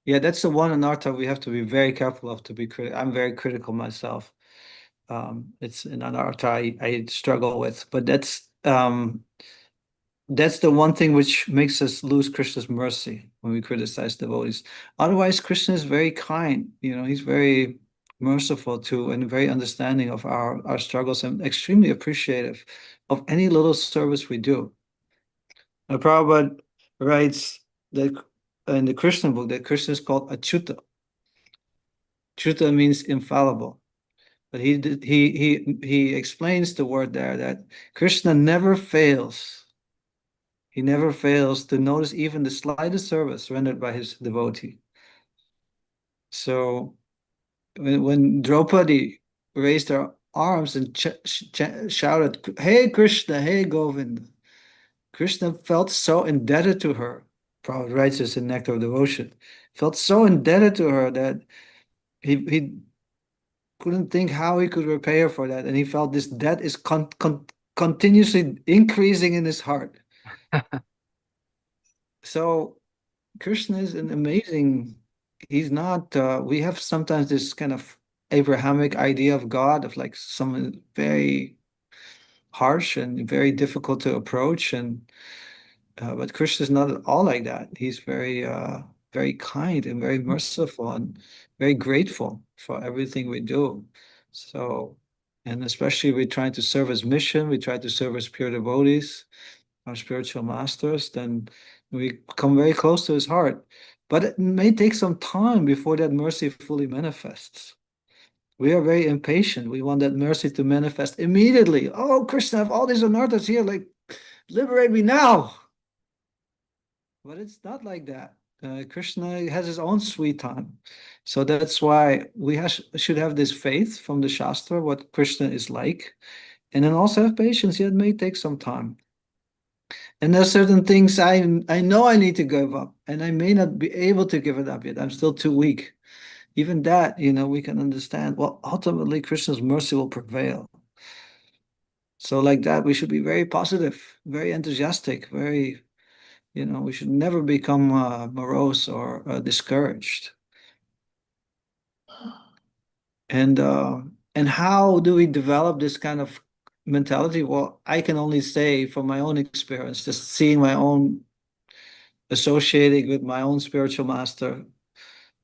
Yeah, that's the one anartha we have to be very careful of, to be critical. I'm very critical myself. It's an anartha I struggle with, but that's the one thing which makes us lose Krishna's mercy when we criticize devotees. Otherwise, Krishna is very kind. He's very merciful to and very understanding of our struggles and extremely appreciative of any little service we do. Now, Prabhupada writes that in the Krishna book that Krishna is called Achyuta. Achyuta means infallible. But he explains the word there that Krishna never fails. He never fails to notice even the slightest service rendered by his devotee. So when Draupadi raised her arms and shouted, "Hey Krishna, hey Govinda," Krishna felt so indebted to her. Prabhupada writes this in Nectar of Devotion. Felt so indebted to her that he couldn't think how he could repay her for that, and he felt this debt is continuously increasing in his heart. So Krishna is an amazing. He's not. We have sometimes this kind of Abrahamic idea of God, of like someone very harsh and very difficult to approach, and but Krishna is not at all like that. He's very kind and very merciful and very grateful for everything we do. So, and especially we try to serve his mission, we try to serve as pure devotees, our spiritual masters, then we come very close to his heart. But it may take some time before that mercy fully manifests. We are very impatient. We want that mercy to manifest immediately. Oh, Krishna, I have all these anarthas here, like, liberate me now. But it's not like that. Krishna has his own sweet time. So that's why we should have this faith from the Shastra, what Krishna is like, and then also have patience. Yeah, it may take some time. And there's certain things I know I need to give up, and I may not be able to give it up yet. I'm still too weak. Even that, we can understand. Well, ultimately, Krishna's mercy will prevail. So like that, we should be very positive, very enthusiastic, very we should never become morose or discouraged. And how do we develop this kind of mentality? Well, I can only say from my own experience, just seeing my own associating with my own spiritual master,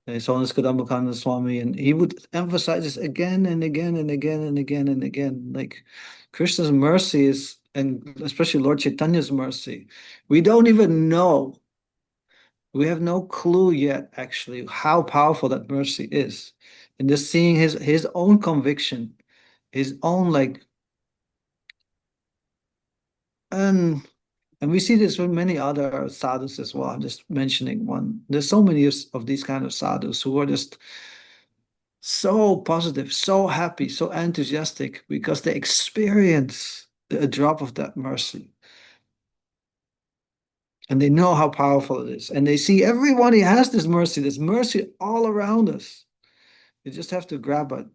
His Holiness Kadambakanda Swami, and he would emphasize this again and again and again and again and again. Like Krishna's mercy is, and especially Lord Chaitanya's mercy, we don't even know. We have no clue yet, actually, how powerful that mercy is. And just seeing his own conviction, his own like, and we see this with many other sadhus as well. I'm just mentioning one. There's so many of these kind of sadhus who are just so positive, so happy, so enthusiastic because they experience a drop of that mercy. And they know how powerful it is. And they see everyone, he has this mercy all around us. You just have to grab it.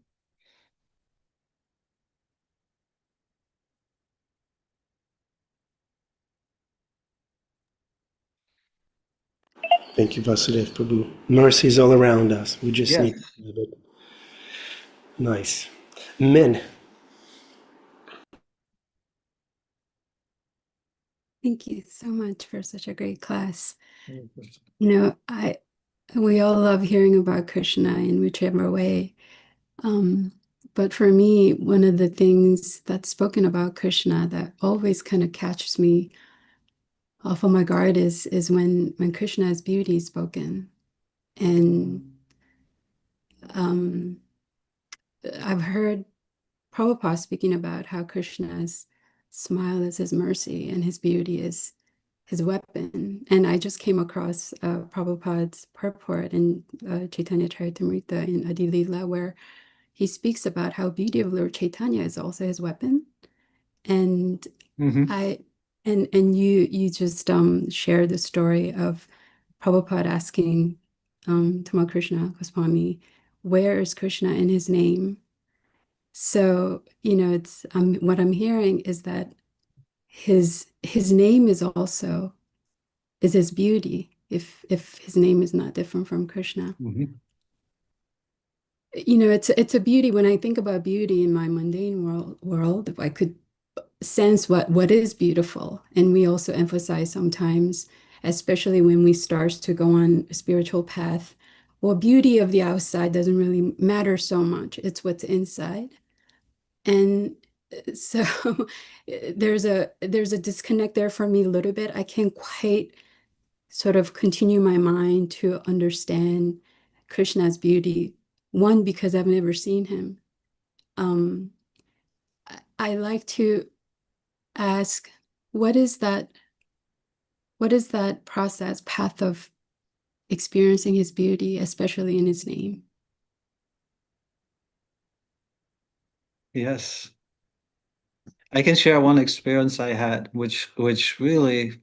Thank you, Vasudev Prabhu. Mercy is all around us. We just Yes. need to have it. Nice. Men. Thank you so much for such a great class. We all love hearing about Krishna in whichever way. But for me, one of the things that's spoken about Krishna that always kind of catches me off of my guard is when Krishna's beauty is spoken. And I've heard Prabhupada speaking about how Krishna's smile is his mercy and his beauty is his weapon. And I just came across Prabhupada's purport in Chaitanya Charitamrita in Adi Leela, where he speaks about how beauty of Lord Chaitanya is also his weapon. And you just shared the story of Prabhupada asking Tamal Krishna Goswami, where is Krishna in his name? So, it's what I'm hearing is that his name is also his beauty, if his name is not different from Krishna. It's a beauty. When I think about beauty in my mundane world, if I could sense what is beautiful, and we also emphasize sometimes, especially when we start to go on a spiritual path, well, beauty of the outside doesn't really matter so much. It's what's inside. And so there's a disconnect there for me a little bit. I can't quite sort of continue my mind to understand Krishna's beauty. One, because I've never seen him. I like to ask, what is that path of experiencing his beauty, especially in his name? Yes. I can share one experience I had, which really,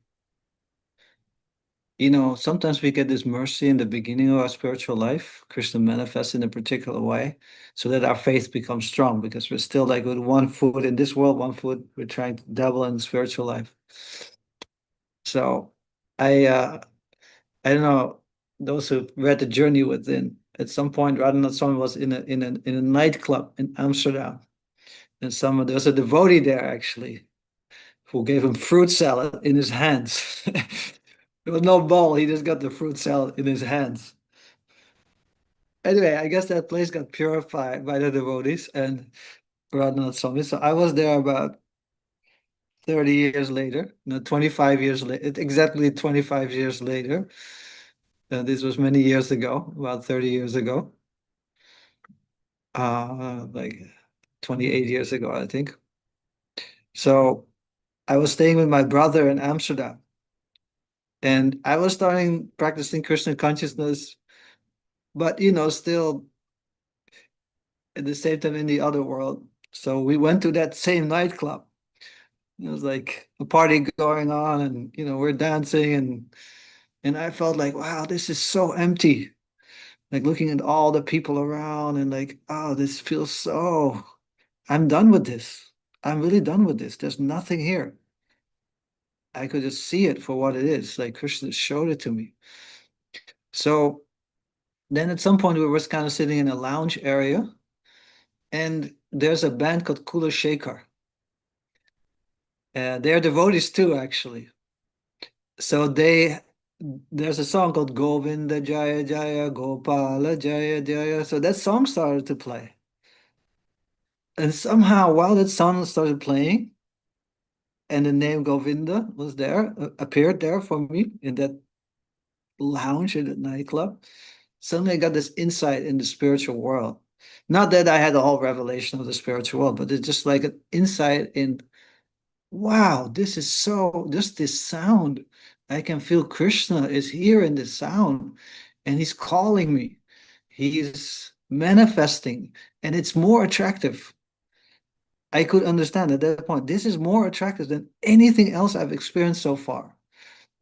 sometimes we get this mercy in the beginning of our spiritual life. Krishna manifests in a particular way so that our faith becomes strong, because we're still like with one foot in this world, one foot we're trying to dabble in spiritual life. So I don't know, those who read the journey within, at some point Radhanath Swami was in a nightclub in Amsterdam. And there was a devotee there actually who gave him fruit salad in his hands. There was no bowl, he just got the fruit salad in his hands. Anyway, I guess that place got purified by the devotees and Radhanath Swami. So I was there about 30 years later, no, 25 years later, exactly 25 years later. This was many years ago, about 30 years ago. Like 28 years ago, I think. So I was staying with my brother in Amsterdam. And I was starting practicing Krishna consciousness, but still at the same time in the other world. So we went to that same nightclub. It was like a party going on, and we're dancing, and I felt like, wow, this is so empty. Like looking at all the people around and like, oh, this feels so, I'm done with this. I'm really done with this. There's nothing here. I could just see it for what it is. Like Krishna showed it to me. So then at some point we were kind of sitting in a lounge area, and there's a band called Kula Shaker. They're devotees too, actually. So there's a song called Govinda Jaya Jaya Gopala Jaya Jaya. So that song started to play. And somehow while that song started playing, and the name Govinda was there, appeared there for me in that lounge in the nightclub, suddenly I got this insight in the spiritual world. Not that I had a whole revelation of the spiritual world, but it's just like an insight in, wow, this is so, just this sound. I can feel Krishna is here in this sound, and he's calling me. He's manifesting, and it's more attractive. I could understand at that point, this is more attractive than anything else I've experienced so far.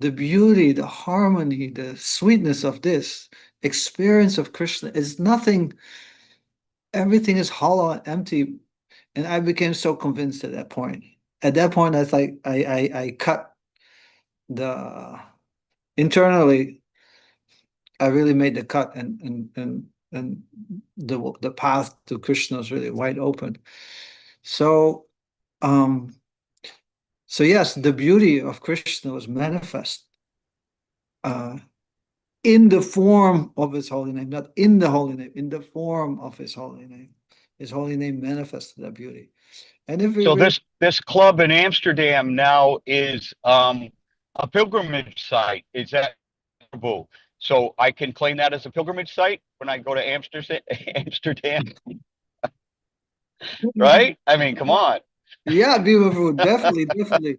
The beauty, the harmony, the sweetness of this experience of Krishna is nothing everything is hollow and empty. And I became so convinced at that point. At that point, I like I cut the internally. I really made the cut, and the path to Krishna is really wide open. So, um, so yes, the beauty of Krishna was manifest uh, in the form of his holy name, not in the holy name, in the form of his holy name. His holy name manifested that beauty. And if we So read, this club in Amsterdam now is a pilgrimage site. Is that so I can claim that as a pilgrimage site when I go to Amsterdam, Amsterdam, right? I mean, come on. yeah, beautiful, definitely, definitely.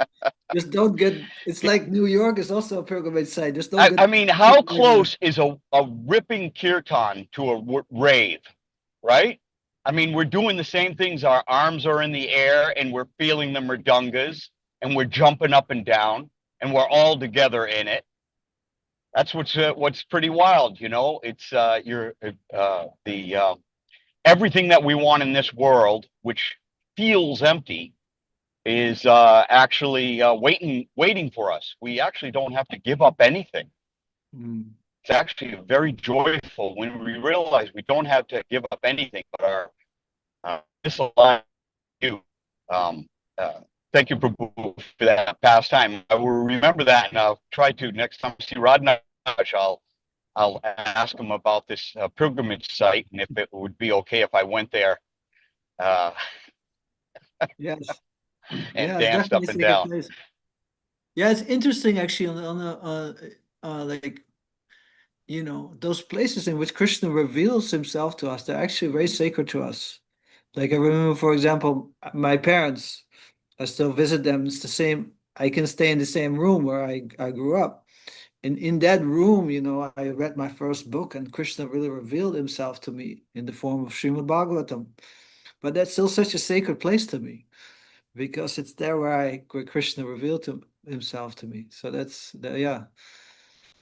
Just don't get. It's like New York is also a pilgrimage site. Just don't I get. mean, how close is a ripping kirtan to a rave, right? I mean, we're doing the same things. Our arms are in the air and we're feeling the mridungas and we're jumping up and down and we're all together in it. That's what's pretty wild, you know. It's the everything that we want in this world, which feels empty, is actually waiting for us. We actually don't have to give up anything. Mm. It's actually very joyful when we realize we don't have to give up anything but our misaligned view. Um, uh, Thank you, Prabhu, for that pastime. I will remember that, and I'll try to next time I see Radnaj. I'll ask him about this pilgrimage site and if it would be okay if I went there uh, Yes, and yeah, it's danced definitely up a and sacred down. place. Yeah, it's interesting actually on the like those places in which Krishna reveals himself to us. They're actually very sacred to us. Like I remember, for example, my parents. I still visit them. It's the same. I can stay in the same room where I grew up. And in that room, I read my first book, and Krishna really revealed himself to me in the form of Srimad Bhagavatam. But that's still such a sacred place to me because it's there where Krishna revealed himself to me. So yeah.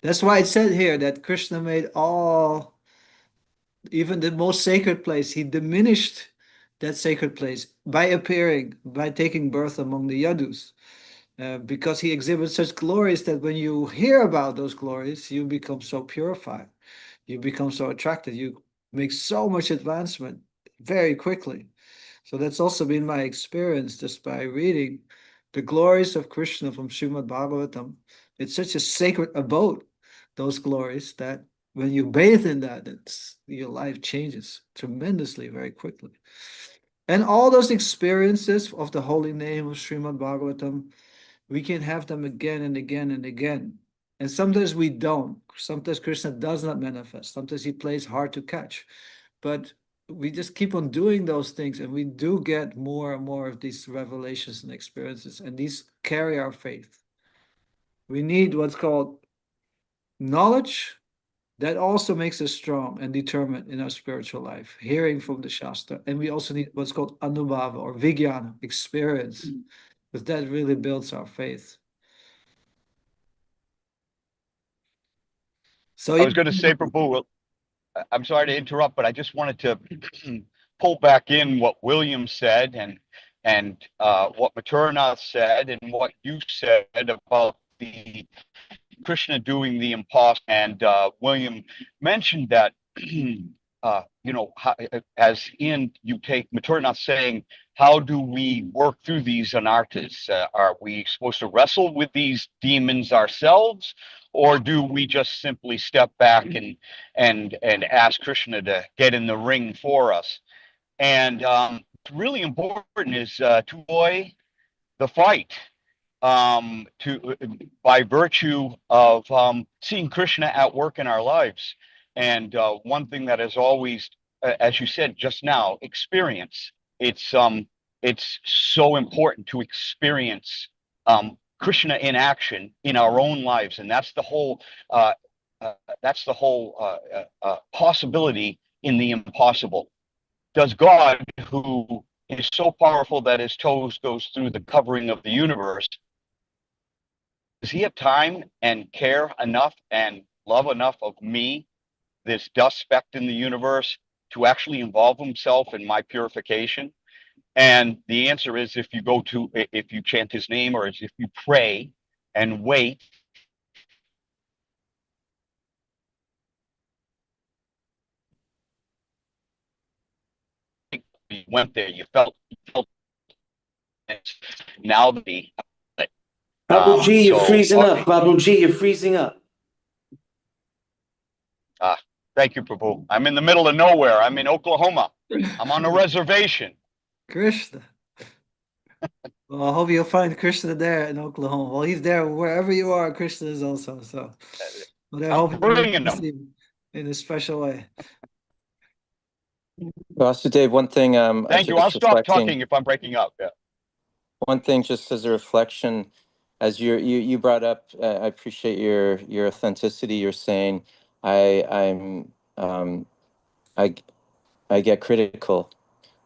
That's why it said here that Krishna made even the most sacred place, he diminished that sacred place by appearing, by taking birth among the Yadus. Because he exhibits such glories that when you hear about those glories, you become so purified, you become so attracted, you make so much advancement very quickly. So that's also been my experience just by reading the glories of Krishna from Srimad Bhagavatam. It's such a sacred abode, those glories, that when you bathe in that, your life changes tremendously very quickly. And all those experiences of the holy name of Srimad Bhagavatam, we can have them again and again and again. And sometimes we don't. Sometimes Krishna does not manifest. Sometimes he plays hard to catch. But we just keep on doing those things, and we do get more and more of these revelations and experiences, and these carry our faith. We need what's called knowledge that also makes us strong and determined in our spiritual life, hearing from the Shastra. And we also need what's called anubhava or vijnana, experience, because that really builds our faith. So I yeah, was going to say, Prabhu, I'm sorry to interrupt, but I just wanted to pull back in what William said and what Maturanath said and what you said about the Krishna doing the impossible. And William mentioned that, as in you take Maturanath saying, how do we work through these anarthas? Are we supposed to wrestle with these demons ourselves, or do we just simply step back and ask Krishna to get in the ring for us? And what's really important is to enjoy the fight to by virtue of seeing Krishna at work in our lives. And one thing that is always, as you said just now, experience. It's so important to experience Krishna in action in our own lives, and uh, that's the whole possibility in the impossible. Does God, who is so powerful that his toes goes through the covering of the universe, does he have time and care enough and love enough of me, this dust speck in the universe, to actually involve himself in my purification? And the answer is, if you chant his name, or if you pray and wait. You went there, you felt it. Now the Babuji, you're so freezing up. Babuji, you're freezing up. thank you, Prabhu. I'm in the middle of nowhere. I'm in Oklahoma. I'm on a reservation. Krishna. Well, I hope you'll find Krishna there in Oklahoma. Well, he's there wherever you are. Krishna is also. So, but I hope I'm you bringing will them. see him in a special way. Vasudev, one thing Thank you. I'll just stop reflecting. talking if I'm breaking up. Yeah. One thing, just as a reflection, as you brought up, I appreciate your authenticity. You're saying I'm I I get critical.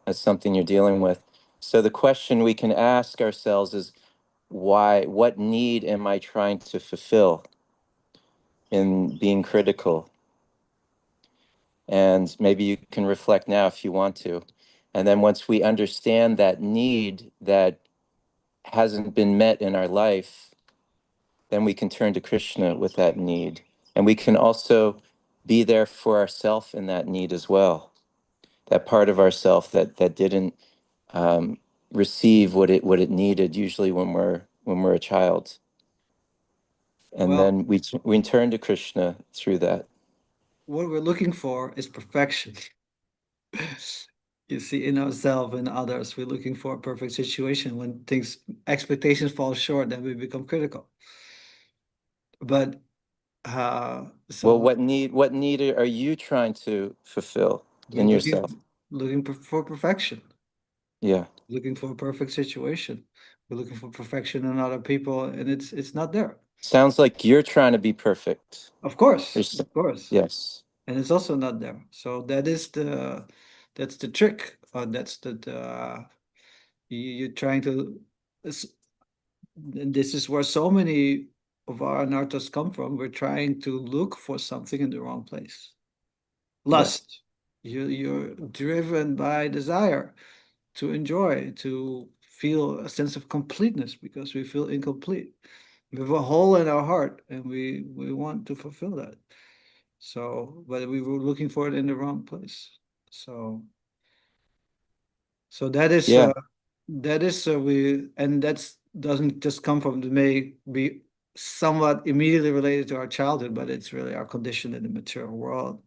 That's something you're dealing with. So the question we can ask ourselves is, why? What need am I trying to fulfill in being critical? And maybe you can reflect now if you want to. And then once we understand that need that hasn't been met in our life, then we can turn to Krishna with that need. And we can also be there for ourselves in that need as well. That part of ourself that didn't receive what it needed, usually when we're a child. And Well, then we turn to Krishna through that. what we're looking for is perfection. You see, in ourselves and others, we're looking for a perfect situation. When expectations fall short, then we become critical. But Well, so what need are you trying to fulfill we're in yourself? looking for perfection, Yeah. looking for a perfect situation. We're looking for perfection in other people, and it's not there. Sounds like you're trying to be perfect. Of course, There's, of course. yes. And it's also not there. So that's the trick. That's you're trying to. And this is where so many of our anarthas come from. We're trying to look for something in the wrong place. Lust. You're driven by desire to enjoy, to feel a sense of completeness because we feel incomplete. We have a hole in our heart and we want to fulfill that. So, but we were looking for it in the wrong place. So that is Yeah. we, and that's doesn't just come from, the may be somewhat immediately related to our childhood, but it's really our condition in the material world.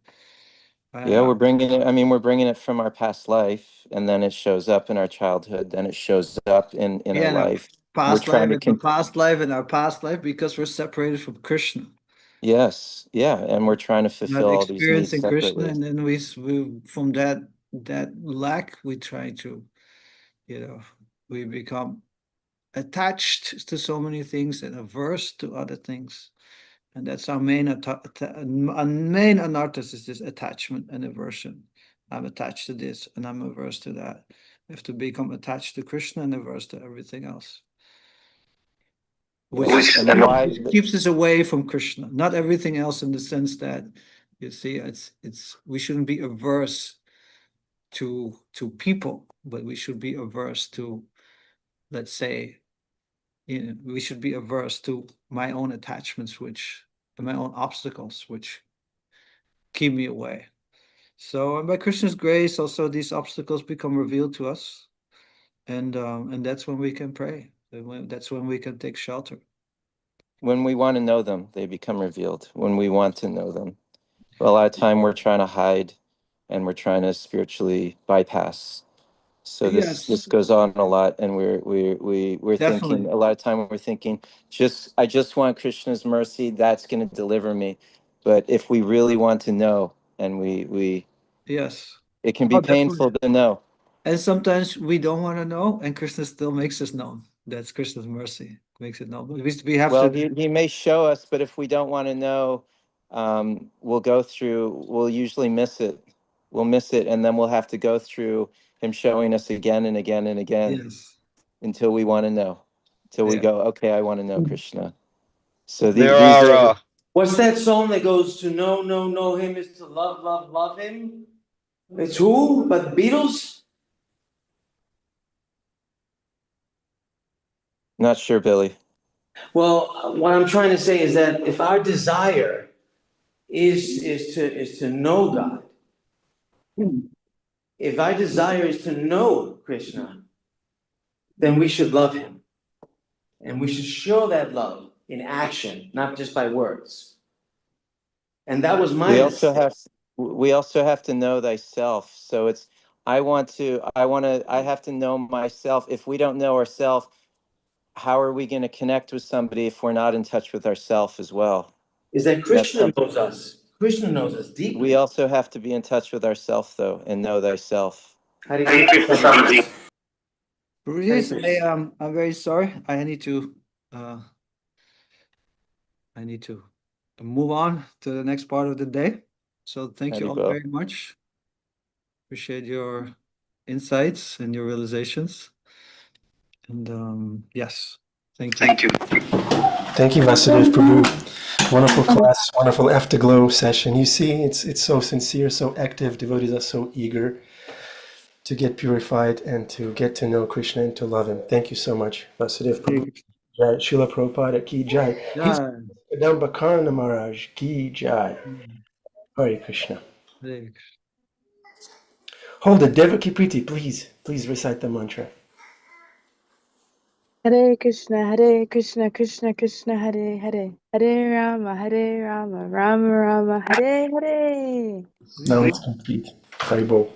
Yeah, Uh, we're bringing it. I mean, we're bringing it from our past life, and then it shows up in our childhood. Then it shows up in our yeah, in our life. We're past trying life, to. in our past life, in our past life, because we're separated from Krishna, Yes, yeah, and we're trying to not fulfill all these needs experiencing Krishna, separately. and then we from that lack we try to, we become attached to so many things and averse to other things. And that's our main main anarthas is this attachment and aversion. I'm attached to this and I'm averse to that. We have to become attached to Krishna and averse to everything else. Yes, and then why? Which keeps us away from Krishna. Not everything else, in the sense that, you see, it's we shouldn't be averse to people, but we should be averse to, let's say, we should be averse to my own attachments, my own obstacles, which keep me away. So, and by Krishna's grace, also these obstacles become revealed to us, and that's when we can pray. That's when we can take shelter. When we want to know them, they become revealed. When we want to know them, a lot of time we're trying to hide, and we're trying to spiritually bypass. So this Yes, goes on a lot, and we're thinking definitely. a lot of time we're thinking, I just want Krishna's mercy. That's going to deliver me. But if we really want to know, and we Yes. it can be Oh, definitely. painful to know. And sometimes we don't want to know, and Krishna still makes us known. That's Krishna's mercy, makes it known. But we have Well, to. he may show us, but if we don't want to know, we'll usually miss it. We'll miss it, and then we'll have to go through him showing us again and again and again Yes. until we want to know, until we Yeah. go, okay, I want to know Krishna. So There these are What's that song that goes, to know him is to love him? It's who? But the Beatles? Not sure, Billy. Well, what I'm trying to say is that if our desire is to know God, if our desire is to know Krishna, then we should love him. And we should show that love in action, not just by words. And that was my We also mistake. have to know thyself. So it's I have to know myself. If we don't know ourselves, how are we going to connect with somebody if we're not in touch with ourselves as well? Is that That's Krishna something. knows us. Krishna knows us deeply. We also have to be in touch with ourselves, though, and know thyself. Hare Krishna Swamiji. Please, Krishna. I'm very sorry. I need to move on to the next part of the day. So thank you all Haribol. very much. Appreciate your insights and your realizations. And yes, thank you. Thank you. Thank you, Vasudev Prabhu. Wonderful class, wonderful afterglow session. You see, it's so sincere, so active. Devotees are so eager to get purified and to get to know Krishna and to love him. Thank you so much, Vasudev Prabhu. Jai. Srila Prabhupada ki jai. He's Yeah. Kadam Bakarna Maharaj ki jai. Hare Krishna. Hare Krishna. Hold it, Devaki Priti, please recite the mantra. Hare Krishna, Krishna Krishna, Hare Hare, Hare Rama, Rama Rama, Hare Hare. Now it's complete. Haribol.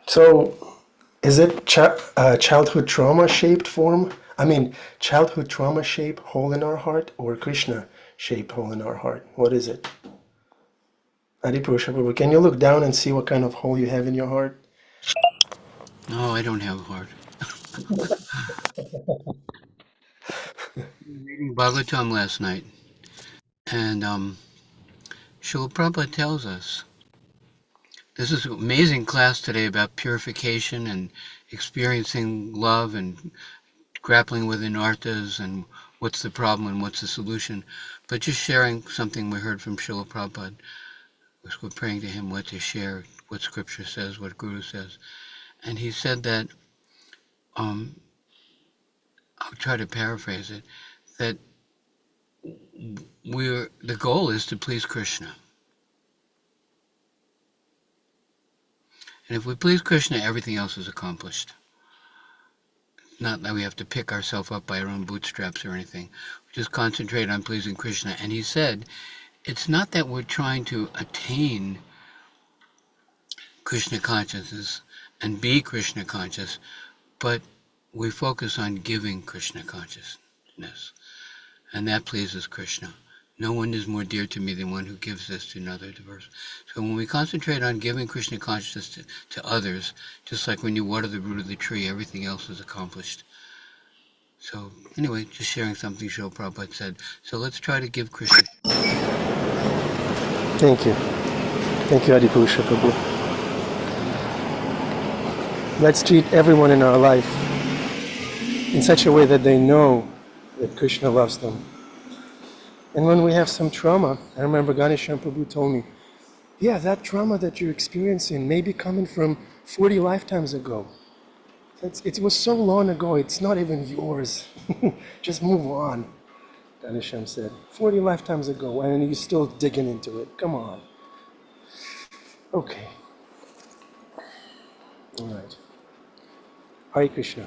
So, is it childhood trauma shaped form? I mean, childhood trauma shaped hole in our heart, or Krishna shaped hole in our heart? What is it? Adipurusha Prabhu, can you look down and see what kind of hole you have in your heart? No, I don't have a heart. Reading Bhagavatam last night, and Srila Prabhupada tells us, this is an amazing class today about purification and experiencing love and grappling with anarthas and what's the problem and what's the solution. But just sharing something we heard from Srila Prabhupada, we're praying to him what to share, what scripture says, what Guru says. And he said that, I'll try to paraphrase it, that the goal is to please Krishna. And if we please Krishna, everything else is accomplished. Not that we have to pick ourselves up by our own bootstraps or anything. We just concentrate on pleasing Krishna. And he said, it's not that we're trying to attain Krishna consciousness and be Krishna conscious, but we focus on giving Krishna consciousness. And that pleases Krishna. No one is more dear to me than one who gives this to another diverse. So when we concentrate on giving Krishna consciousness to others, just like when you water the root of the tree, everything else is accomplished. So anyway, just sharing something Srila Prabhupada said. So let's try to give Krishna. Thank you. Thank you, Adipurusha Prabhu. Let's treat everyone in our life in such a way that they know that Krishna loves them. And when we have some trauma, I remember Ganesham Prabhu told me, yeah, that trauma that you're experiencing may be coming from 40 lifetimes ago. It was so long ago, it's not even yours. Just move on, Ganesham said. 40 lifetimes ago, and you're still digging into it. Come on. Okay. All right. Hare Krishna.